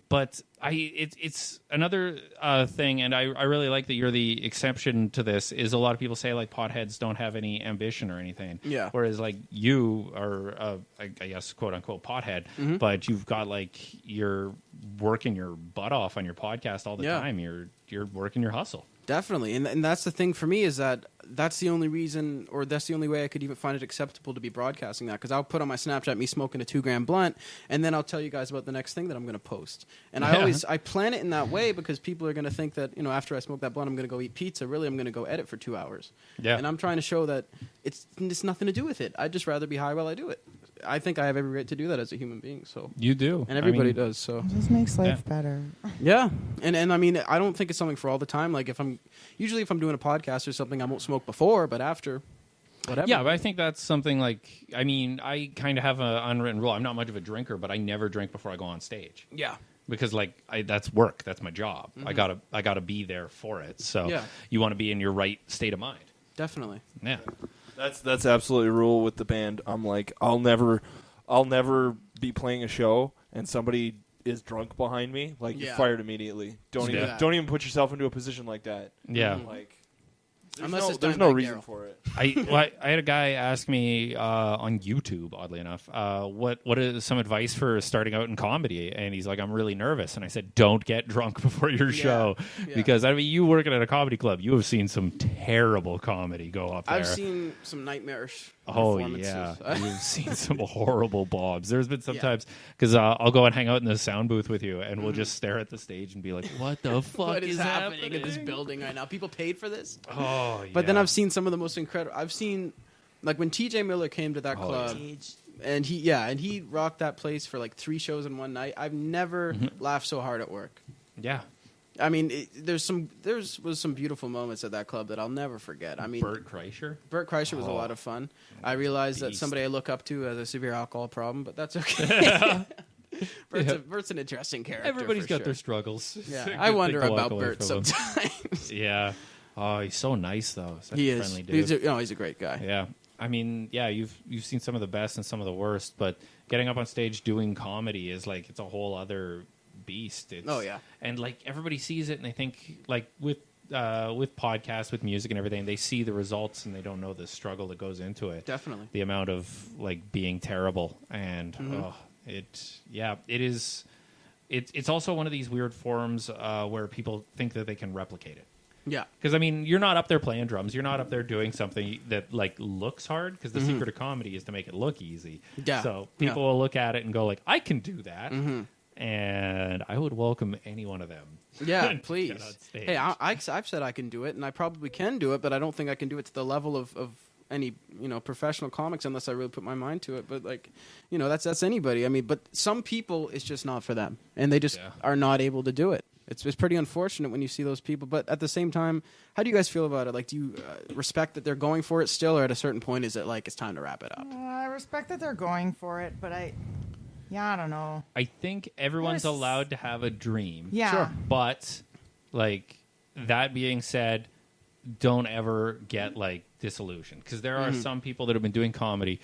But it's another thing, and I really like that you're the exception to this. Is a lot of people say like potheads don't have any ambition or anything. Yeah. Whereas like you are, I guess quote unquote pothead, but you've got like you're working your butt off on your podcast all the time. You're working your hustle. Definitely, and that's the thing for me is that's the only reason, or that's the only way I could even find it acceptable to be broadcasting that, because I'll put on my Snapchat me smoking a 2-gram blunt, and then I'll tell you guys about the next thing that I'm going to post. And I plan it in that way because people are going to think that after I smoke that blunt I'm going to go eat pizza. Really, I'm going to go edit for 2 hours. Yeah, and I'm trying to show that it's nothing to do with it. I'd just rather be high while I do it. I think I have every right to do that as a human being. So you do, and everybody does. So it just makes life better. Yeah, and I mean, I don't think it's something for all the time. Like if I'm doing a podcast or something, I won't smoke before, but after, whatever. Yeah, but I think that's something like, I mean, I kind of have an unwritten rule. I'm not much of a drinker, but I never drink before I go on stage. Yeah. Because that's work. That's my job. I gotta be there for it. So you want to be in your right state of mind. Definitely. Yeah. That's absolutely a rule with the band. I'm like, I'll never be playing a show and somebody is drunk behind me. Like you're fired immediately. Don't even put yourself into a position like that. Yeah. Like there's no reason for it. I had a guy ask me on YouTube, oddly enough, what is some advice for starting out in comedy? And he's like, I'm really nervous. And I said, don't get drunk before your show. Because, I mean, you working at a comedy club, you have seen some terrible comedy go up there. I've seen some nightmarish performances. Yeah. You've seen some horrible bobs. There's been sometimes, because I'll go and hang out in the sound booth with you, and we'll just stare at the stage and be like, what the fuck what is happening in this building right now? People paid for this? Oh, But then I've seen some of the most incredible. I've seen, like when TJ Miller came to that club, and he rocked that place for like 3 shows in one night. I've never laughed so hard at work. Yeah. I mean, there was some beautiful moments at that club that I'll never forget. I mean, Bert Kreischer was a lot of fun. I realized that somebody I look up to has a severe alcohol problem, but that's okay. Bert's an interesting character. Everybody's got their struggles. Yeah, I wonder about Bert sometimes. Yeah. Oh, he's so nice though. Such he a is. friendly dude. He's a great guy. Yeah. I mean, yeah, you've seen some of the best and some of the worst, but getting up on stage doing comedy is like it's a whole other beast. And like everybody sees it and they think like with podcasts, with music and everything, they see the results and they don't know the struggle that goes into it. Definitely. The amount of like being terrible and it is. It's also one of these weird forms where people think that they can replicate it. Yeah. Because, I mean, you're not up there playing drums. You're not up there doing something that, like, looks hard. Because the secret of comedy is to make it look easy. Yeah. So people will look at it and go, like, I can do that. And I would welcome any one of them. Yeah, please. Hey, I've said I can do it, and I probably can do it, but I don't think I can do it to the level of any professional comics unless I really put my mind to it. But, like, that's anybody. I mean, but some people, it's just not for them. And they just are not able to do it. It's pretty unfortunate when you see those people, but at the same time, how do you guys feel about it? Like, do you respect that they're going for it still, or at a certain point, is it like it's time to wrap it up? I respect that they're going for it, but I don't know. I think everyone's allowed to have a dream. Yeah. Sure. But, like, that being said, don't ever get, like, disillusioned. Because there are some people that have been doing comedy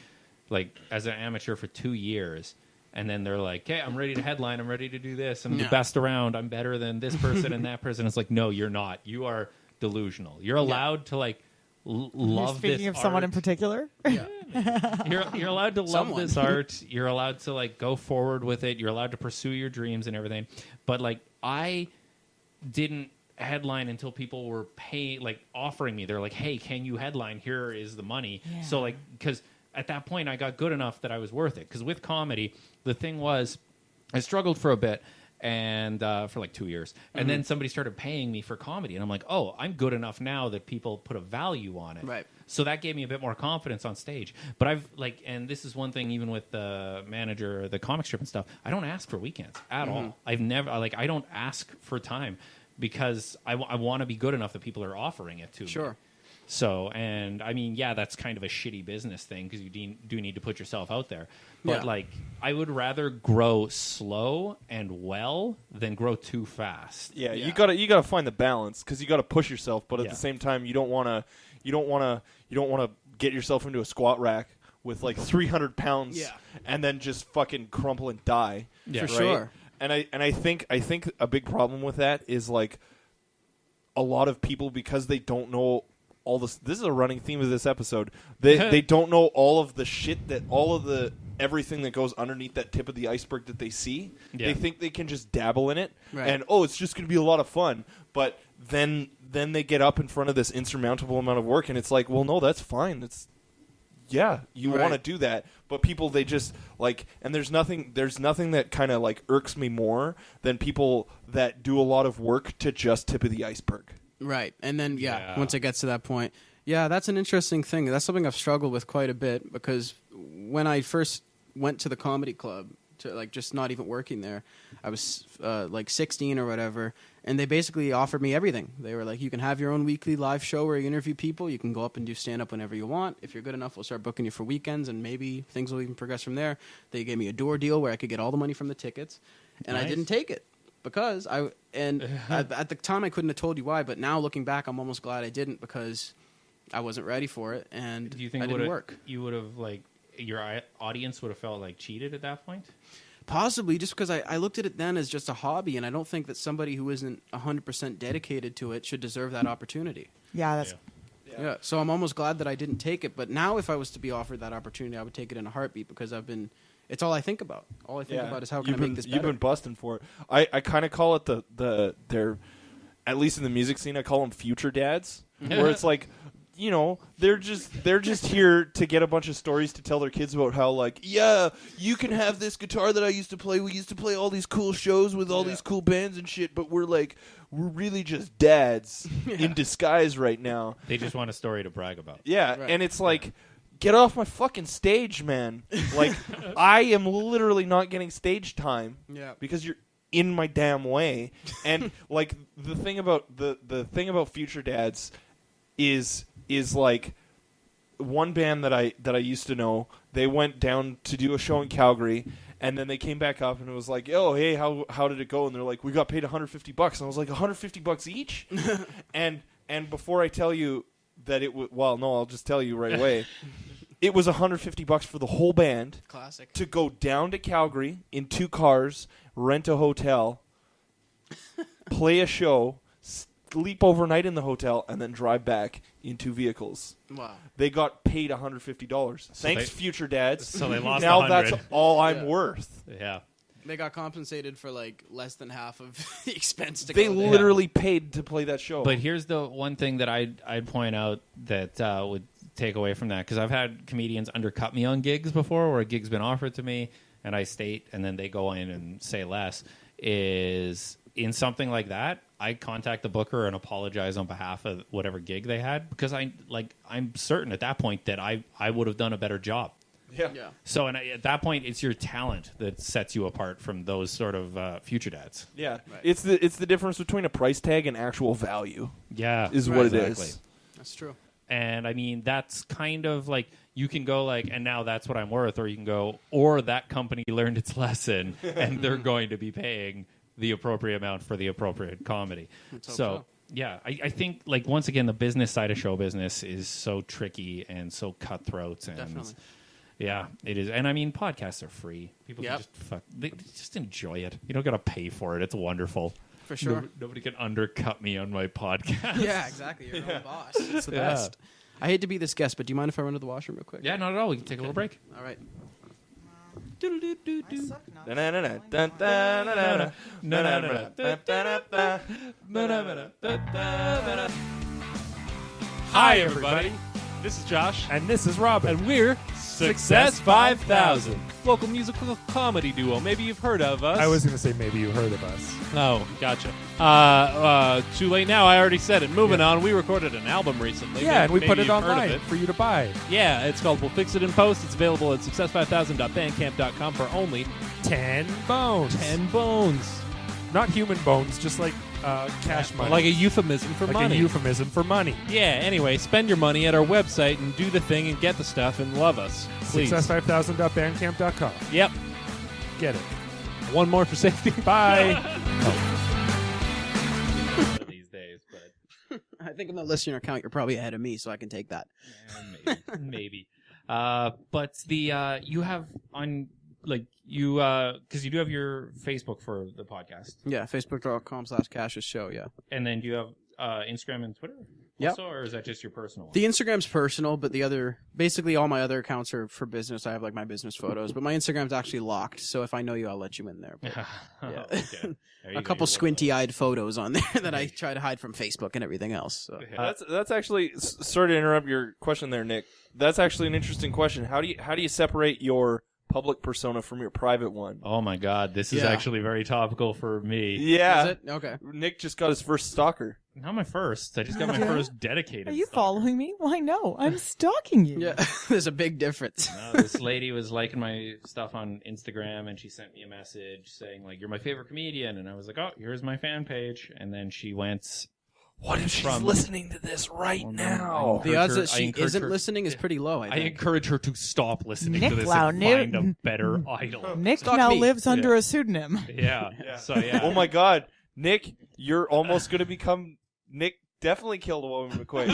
like as an amateur for 2 years. And then they're like, "Hey, I'm ready to headline. I'm ready to do this. I'm the best around. I'm better than this person and that person." It's like, no, you're not. You are delusional. You're allowed to like love this. Speaking of someone in particular, you're allowed to love this art. You're allowed to like go forward with it. You're allowed to pursue your dreams and everything. But like, I didn't headline until people were offering me. They're like, "Hey, can you headline? Here is the money." Yeah. So like, because at that point I got good enough that I was worth it. Because with comedy, the thing was, I struggled for a bit and for like 2 years, and then somebody started paying me for comedy, and I'm like, "Oh, I'm good enough now that people put a value on it." Right. So that gave me a bit more confidence on stage. But I've like, and this is one thing, even with the manager, the comic strip and stuff, I don't ask for weekends at all. I've never I don't ask for time because I want to be good enough that people are offering it to me. Sure. So, and I mean, yeah, that's kind of a shitty business thing because you do need to put yourself out there. But like, I would rather grow slow and well than grow too fast. Yeah, you gotta find the balance because you gotta push yourself, but at the same time, you don't wanna get yourself into a squat rack with like 300 pounds and then just fucking crumple and die. Yeah. For right? sure. And I think a big problem with that is like a lot of people, because they don't know all this. This is a running theme of this episode. They don't know all of the shit that everything that goes underneath that tip of the iceberg that they see. Yeah. They think they can just dabble in it Right. and it's just going to be a lot of fun. But then they get up in front of this insurmountable amount of work, and it's like, well, no, that's fine. You Right. want to do that, but people, they just like, and there's nothing that kind of like irks me more than people that do a lot of work to just tip of the iceberg. Right. And then, once it gets to that point, that's an interesting thing. That's something I've struggled with quite a bit because when I first went to the comedy club, to like just not even working there, I was like 16 or whatever, and they basically offered me everything. They were like, you can have your own weekly live show where you interview people. You can go up and do stand-up whenever you want. If you're good enough, we'll start booking you for weekends, and maybe things will even progress from there. They gave me a door deal where I could get all the money from the tickets, and I didn't take it. Because at the time I couldn't have told you why, but now looking back, I'm almost glad I didn't because I wasn't ready for it, and Do you think I didn't work. You would have like your audience would have felt like cheated at that point? Possibly, just because I looked at it then as just a hobby, and I don't think that somebody who isn't 100% dedicated to it should deserve that opportunity. yeah, that's Yeah, so I'm almost glad that I didn't take it. But now, if I was to be offered that opportunity, I would take it in a heartbeat because it's all I think about. All I think about is how can I make this better. You've been busting for it. I kind of call it they're, at least in the music scene, I call them future dads, where it's like, you know, they're just here to get a bunch of stories to tell their kids about how, like, yeah, you can have this guitar that I used to play. We used to play all these cool shows with all these cool bands and shit, but we're really just dads in disguise right now. They just want a story to brag about. Yeah, Right. and it's like, get off my fucking stage, man. Like, I am literally not getting stage time because you're in my damn way. And like the thing about the thing about future dads is like, one band that I used to know, they went down to do a show in Calgary, and then they came back up and it was like, "Oh, hey, how did it go?" And they're like, "We got paid $150." And I was like, $150 each? and before I tell you that I'll just tell you right away. It was $150 for the whole band. Classic. To go down to Calgary in 2 cars, rent a hotel, play a show, sleep overnight in the hotel, and then drive back in 2 vehicles. Wow. They got paid $150. Thanks, future dads. So they lost now 100. that's all I'm worth. Yeah. They got compensated for like less than half of the expense to They go there. literally paid to play that show. But here's the one thing that I'd point out that would take away from that, because I've had comedians undercut me on gigs before, where a gig's been offered to me and I state, and then they go in and say less. Is in something like that, I contact the booker and apologize on behalf of whatever gig they had, because I'm certain at that point that I would have done a better job. yeah. So at that point, it's your talent that sets you apart from those sort of future dads. Yeah. Right. It's the difference between a price tag and actual value. Yeah, Is what it exactly. is. That's true. And I mean, that's kind of like, you can go like, and now that's what I'm worth, or you can go, or that company learned its lesson and they're going to be paying the appropriate amount for the appropriate comedy. So yeah, I think, like, once again, the business side of show business is so tricky and so cutthroat, and Definitely. Yeah, it is. And I mean, podcasts are free. People can they just enjoy it. You don't got to pay for it. It's wonderful. For sure. Nobody can undercut me on my podcast. Yeah, exactly. You're your own boss. It's the best. I hate to be this guest, but do you mind if I run to the washroom real quick? Yeah, not at all. We can take a little break. All right. Hi, everybody. This is Josh. And this is Robin. And we're Success 5000. Local musical comedy duo. Maybe you've heard of us. I was going to say maybe you heard of us. Oh, gotcha. Too late now. I already said it. Moving on. We recorded an album recently. Yeah, and we Maybe put it you've heard of online it. for you to buy. Yeah, it's called We'll Fix It in Post. It's available at success5000.bandcamp.com for only 10 bones. 10 bones. Not human bones, just like cash money. Like a euphemism for like money. a euphemism for money. Yeah, anyway, spend your money at our website and do the thing and get the stuff and love us. Please. Success5000.bandcamp.com. Yep. Get it. One more for safety. Bye. These days, but I think in the listener count, you're probably ahead of me, so I can take that. maybe. But the you have on like you because you do have your Facebook for the podcast, Yeah, facebook.com/Cassius Show, yeah. and then do you have Instagram and Twitter Yep. also, or is that just your personal one? The Instagram's personal, but the other, basically all my other accounts are for business. I have like my business photos, but my Instagram's actually locked, so if I know you, I'll let you in there. But, yeah. Okay. There you A go, couple you're squinty-eyed photos on there that I try to hide from Facebook and everything else. So. That's actually sorry to interrupt your question there, Nick. That's actually an interesting question. How do you separate your public persona from your private one? Oh my God, this is Yeah. actually very topical for me. Yeah, Is it? Okay. Nick just got his first stalker. Not my first. I just got my Yeah. first dedicated. Are you stalker. following me? Why no, I'm stalking you. Yeah, there's a big difference. No, this lady was liking my stuff on Instagram, and she sent me a message saying, like, you're my favorite comedian. And I was like, oh, here's my fan page. And then she went... What if she's From- listening to this right Well, now? The odds that I she encourage isn't her- listening is pretty low, I I think. encourage her to stop listening Nick to this Lau and knew- find a better idol. Nick Stalk now me. lives under a pseudonym. Yeah. So, yeah. Oh my God, Nick, you're almost gonna become Nick. Definitely killed a woman, McQuik.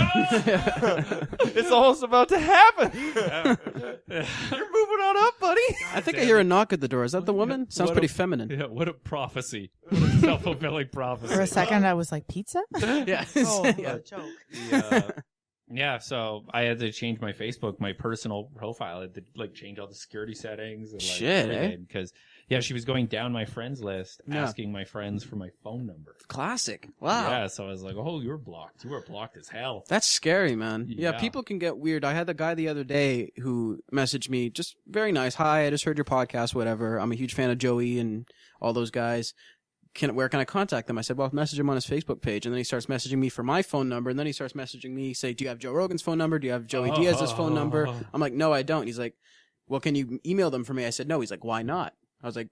It's almost about to happen. You're moving on up, buddy. I think I hear a knock at the door. Is that the woman? Sounds What pretty a- feminine. Yeah, what a prophecy. What a self-fulfilling prophecy. For a second, I was like, pizza? Yeah. Oh, Yeah. joke. Yeah, so I had to change my Facebook, my personal profile. I had to like change all the security settings. And, like, Shit, eh? Because she was going down my friends list, Yeah. asking my friends for my phone number. Classic. Wow. Yeah, so I was like, oh, you're blocked. You were blocked as hell. That's scary, man. Yeah, Yeah. people can get weird. I had the guy the other day who messaged me, just very nice. Hi, I just heard your podcast, whatever. I'm a huge fan of Joey and all those guys. Where can I contact them? I said, well, message him on his Facebook page. And then he starts messaging me for my phone number. And then he starts messaging me, say, do you have Joe Rogan's phone number? Do you have Joey Diaz's phone number? I'm like, no, I don't. He's like, well, can you email them for me? I said, no. He's like, why not? I was like,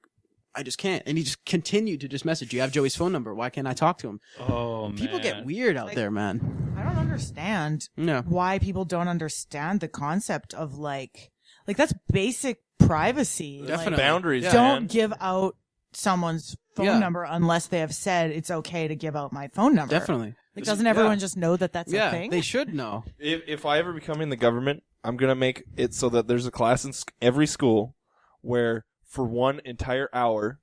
I just can't. And he just continued to just message, do you have Joey's phone number? Why can't I talk to him? Oh, man. People get weird out Like- there, man. I don't understand No. why people don't understand the concept of like that's basic privacy. Definitely. Like, Boundaries, Yeah. don't man. give out someone's phone Yeah. number unless they have said it's okay to give out my phone number. Definitely. Like, doesn't everyone just know that that's a Yeah, thing? they should know. If I ever become in the government, I'm gonna make it so that there's a class in every school where for one entire hour,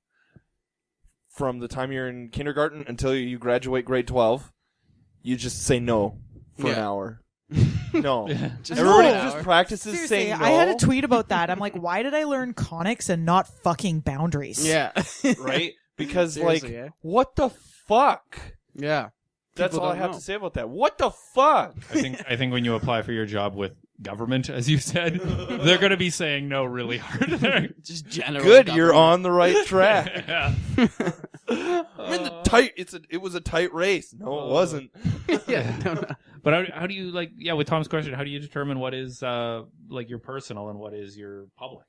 from the time you're in kindergarten until you graduate grade 12, you just say no for an Yeah. hour. No. Just Everybody no. just practices Seriously, saying no. I had a tweet about that. I'm like, why did I learn conics and not fucking boundaries? Yeah. Right? Because, Seriously, like, eh? what the fuck? Yeah. That's People all I don't have know. to say about that. What the fuck? I think when you apply for your job with government, as you said, they're going to be saying no really hard there. Just general. Good, you're government. on the right track. Yeah. I'm in the tight. It was a tight race. No, it wasn't. Yeah. No. But how do you like? Yeah, with Tom's question, how do you determine what is like your personal and what is your public?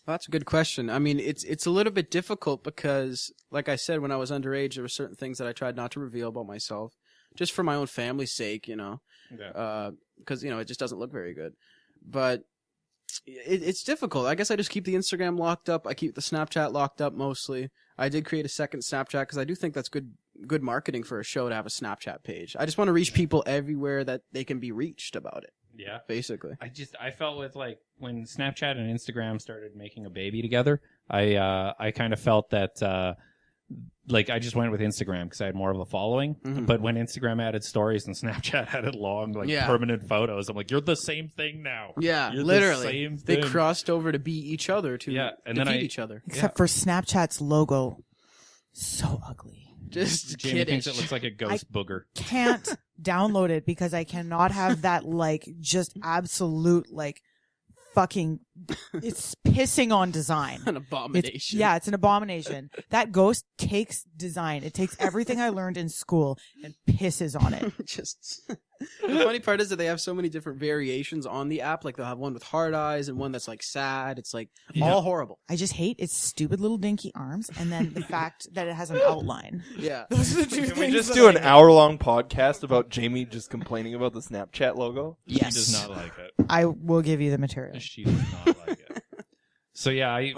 Well, that's a good question. I mean, it's a little bit difficult because, like I said, when I was underage, there were certain things that I tried not to reveal about myself, just for my own family's sake, you know, Okay. because you know it just doesn't look very good. But it's difficult. I guess I just keep the Instagram locked up. I keep the Snapchat locked up mostly. I did create a second Snapchat because I do think that's good marketing for a show to have a Snapchat page. I just want to reach people everywhere that they can be reached about it. Yeah. basically. I felt with like when Snapchat and Instagram started making a baby together, I kind of felt that like I just went with Instagram because I had more of a following. Mhm. But when Instagram added stories and Snapchat added long, like permanent photos, I'm like, you're the same thing now. Yeah, You're literally. the same They thing. crossed over to be each other to and defeat then each other. Except for Snapchat's logo, so ugly. Just Jamie kiddish. thinks it looks like a ghost booger. Can't download it because I cannot have that like just absolute like fucking. It's pissing on design. An abomination. It's an abomination. That ghost takes design. It takes everything I learned in school and pisses on it. Just the funny part is that they have so many different variations on the app. Like they'll have one with hard eyes and one that's like sad. It's like all horrible. I just hate its stupid little dinky arms and then the fact that it has an outline. Yeah. Those are the two Can we things just that do I an hate. hour-long podcast about Jamie just complaining about the Snapchat logo? Yes. She does not like it. I will give you the material. She does not like it. So yeah, I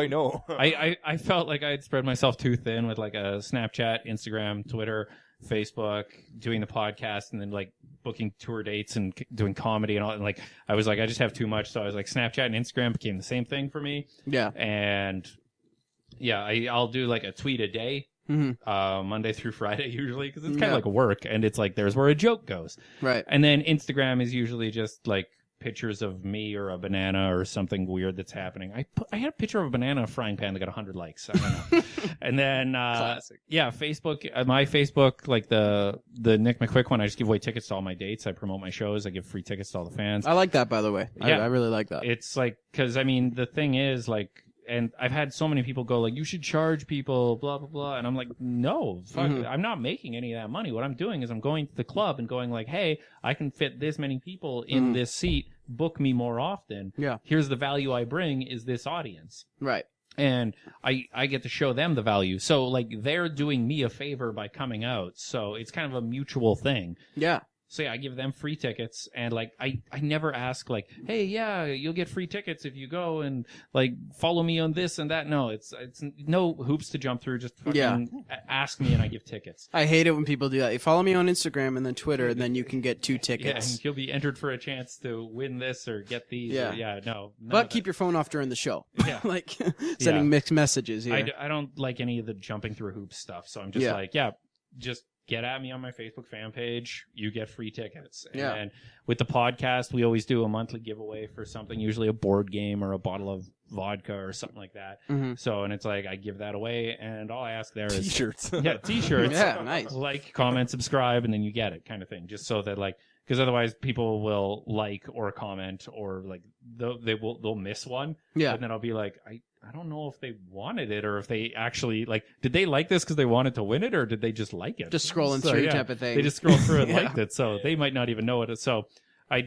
know. I felt like I had spread myself too thin with like a Snapchat, Instagram, Twitter, Facebook, doing the podcast, and then like booking tour dates and doing comedy and all. And like I was like, I just have too much. So I was like, Snapchat and Instagram became the same thing for me. Yeah. And yeah, I'll do like a tweet a day. Monday through Friday usually because it's kind of like work, and it's like there's where a joke goes. Right. And then Instagram is usually just like pictures of me or a banana or something weird that's happening. I had a picture of a banana in a frying pan that got 100 likes. I don't know. And then Facebook, my Facebook, like the Nick McQuik one, I just give away tickets to all my dates. I promote my shows. I give free tickets to all the fans. I like that, by the way. Yeah. I really like that. It's like because I mean the thing is like. And I've had so many people go like, you should charge people, blah, blah, blah. And I'm like, no, fuck, I'm not making any of that money. What I'm doing is I'm going to the club and going like, hey, I can fit this many people in this seat. Book me more often. Yeah. Here's the value I bring is this audience. Right. And I get to show them the value. So like they're doing me a favor by coming out. So it's kind of a mutual thing. Yeah. So yeah, I give them free tickets, and like I never ask like, hey, yeah, you'll get free tickets if you go and like follow me on this and that. No, it's no hoops to jump through. Just fucking ask me and I give tickets. I hate it when people do that. You follow me on Instagram and then Twitter, and then you can get 2 Yeah, tickets. and you'll be entered for a chance to win this or get these. Yeah. No. But keep your phone off during the show. Yeah. Like sending mixed messages here. I don't like any of the jumping through hoops stuff. So I'm just like, just get at me on my Facebook fan page. You get free tickets. Yeah. And with the podcast, we always do a monthly giveaway for something, usually a board game or a bottle of vodka or something like that. So, and it's like, I give that away, and all I ask there is T-shirts. Yeah, T-shirts. Yeah, nice. Like, comment, subscribe, and then you get it kind of thing. Just so that like, because otherwise people will like or comment or like they'll miss one. Yeah. And then I'll be like, I don't know if they wanted it or if they actually like, did they like this because they wanted to win it or did they just like it? Just scrolling through type of thing. They just scrolled through and Yeah. liked it. So they might not even know it. So I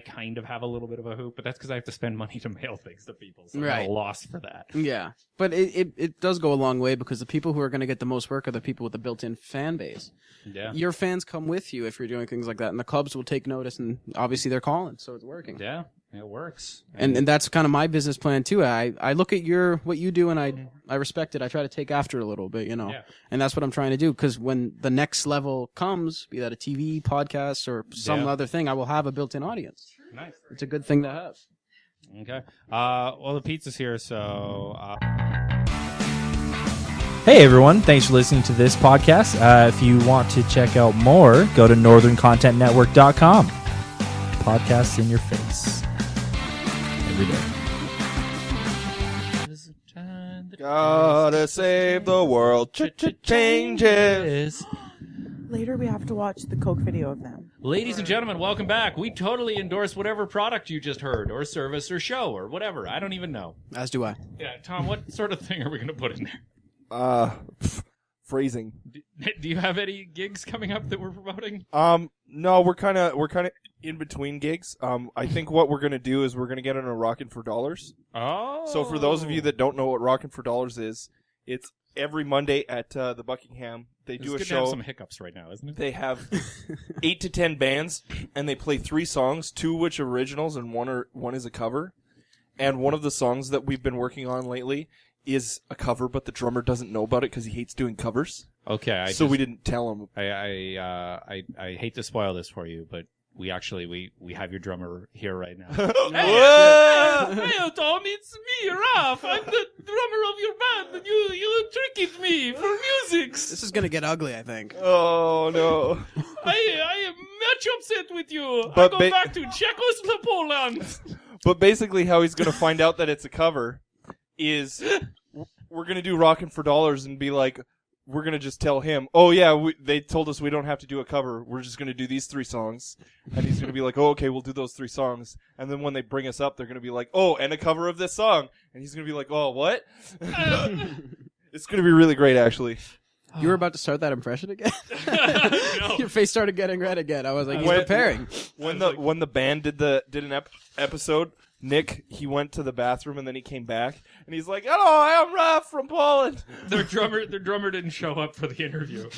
kind of have a little bit of a hoop, but that's because I have to spend money to mail things to people. So I'm at a loss for that. Yeah. But it does go a long way because the people who are going to get the most work are the people with the built-in fan base. Yeah. Your fans come with you if you're doing things like that, and the clubs will take notice, and obviously they're calling, so it's working. Yeah. It works. And that's kind of my business plan too. I look at what you do and I respect it. I try to take after it a little bit, Yeah. And that's what I'm trying to do because when the next level comes, be that a TV podcast or some other thing, I will have a built-in audience. Nice. It's a good thing to have. Okay. Well, the pizza's here, so. Hey everyone, thanks for listening to this podcast. If you want to check out more, go to northerncontentnetwork.com. Podcasts in your face. Every day. Gotta save the world. Changes. Later, we have to watch the Coke video of them. Ladies and gentlemen, welcome back. We totally endorse whatever product you just heard, or service, or show, or whatever. I don't even know. As do I. Yeah, Tom, what sort of thing are we going to put in there? Phrasing. Do you have any gigs coming up that we're promoting? No, we're kind of in between gigs. I think what we're gonna do is we're gonna get on a Rockin' for Dollars. Oh. So for those of you that don't know what Rockin' for Dollars is, it's every Monday at the Buckingham. They do a good show. To have some hiccups right now, isn't it? They have 8 to 10 bands, and they play 3 songs, 2 which are originals, and one is a cover. And one of the songs that we've been working on lately is a cover, but the drummer doesn't know about it because he hates doing covers. Okay. So we didn't tell him. I hate to spoil this for you, but we have your drummer here right now. Hey, Tom, it's me, Raph. I'm the drummer of your band, and you tricked me for music. This is gonna get ugly, I think. Oh no! I am much upset with you. But I go back to Czechoslovakia. But basically, how he's gonna find out that it's a cover is we're gonna do "Rockin' for Dollars" and be like, we're gonna just tell him, oh yeah, they told us we don't have to do a cover. We're just gonna do these 3 songs, and he's gonna be like, oh okay, we'll do those 3 songs. And then when they bring us up, they're gonna be like, oh, and a cover of this song, and he's gonna be like, oh what? It's gonna be really great, actually. You were about to start that impression again? No. Your face started getting red again. I was like, he's preparing. When the band did an episode, Nick, he went to the bathroom and then he came back and he's like, "Hello, I am Raph from Poland." Their drummer didn't show up for the interview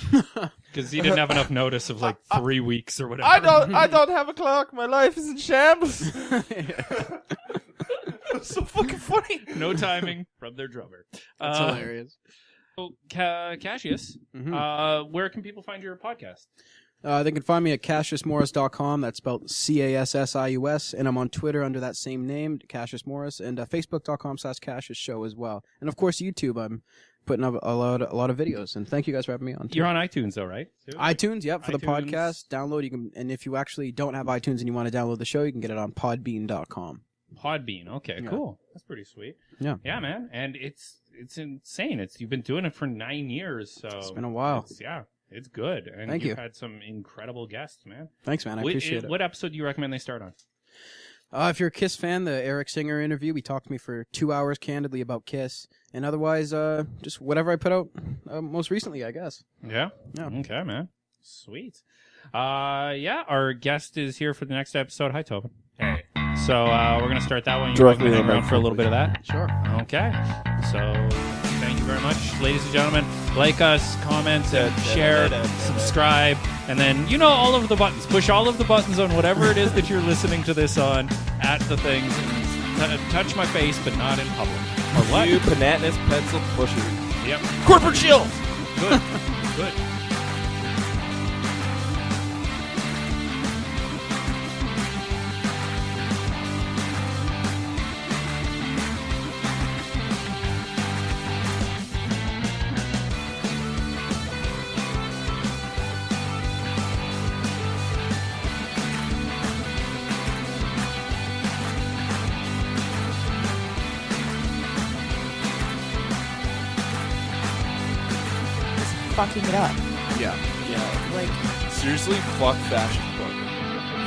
because he didn't have enough notice of like 3 weeks or whatever. I don't have a clock. My life is in shambles. It's so fucking funny. No timing from their drummer. That's hilarious. So, Cassius, where can people find your podcast? They can find me at CassiusMorris.com. That's spelled CassiusMorris. And I'm on Twitter under that same name, Cassius Morris, and Facebook.com/Cassius Show as well. And of course, YouTube. I'm putting up a lot of videos. And thank you guys for having me on. You're on iTunes, though, right? Too? iTunes, yep, for the iTunes. podcast. Download. You can, and if you actually don't have iTunes and you want to download the show, you can get it on Podbean.com. Podbean. Okay, Yeah. cool. That's pretty sweet. Yeah. Yeah, man. And it's insane. You've been doing it for 9 years, so It's been a while. It's good. And Thank you've you. had some incredible guests, man. Thanks, man. I appreciate it. What episode do you recommend they start on? If you're a Kiss fan, the Eric Singer interview, we talked to me for 2 hours candidly about Kiss. And otherwise, just whatever I put out most recently, I guess. Yeah? Yeah. Okay, man. Sweet. Our guest is here for the next episode. Hi, Tobin. Hey. So we're going to start that one. You're Directly hang in around my for a little bit of that? Sure. Okay. So thank you very much, ladies and gentlemen. Like us, comment, share, subscribe, and then all of the buttons. Push all of the buttons on whatever it is that you're listening to this on at the things. And touch my face, but not in public. Or what? You Panatinus pencil pusher. Yep. Corporate shield. Good. Good. Fucking it up. Yeah. Like, Seriously, fuck Fashion Book.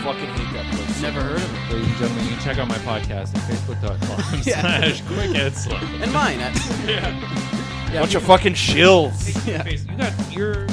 Fucking hate that place. Never heard of it. Ladies and gentlemen, you can check out my podcast at facebook.com/quick-and-slow. And mine. Yeah. Bunch of fucking shills. Yeah. You got your...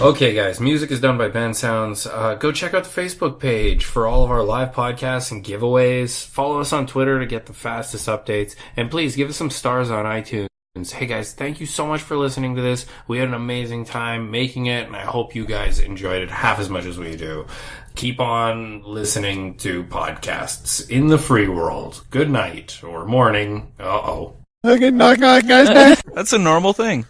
Okay, guys, music is done by Ben Sounds. Go check out the Facebook page for all of our live podcasts and giveaways. Follow us on Twitter to get the fastest updates. And please give us some stars on iTunes. Hey, guys, thank you so much for listening to this. We had an amazing time making it, and I hope you guys enjoyed it half as much as we do. Keep on listening to podcasts in the free world. Good night or morning. Uh-oh. Okay, knock, knock, guys. That's a normal thing.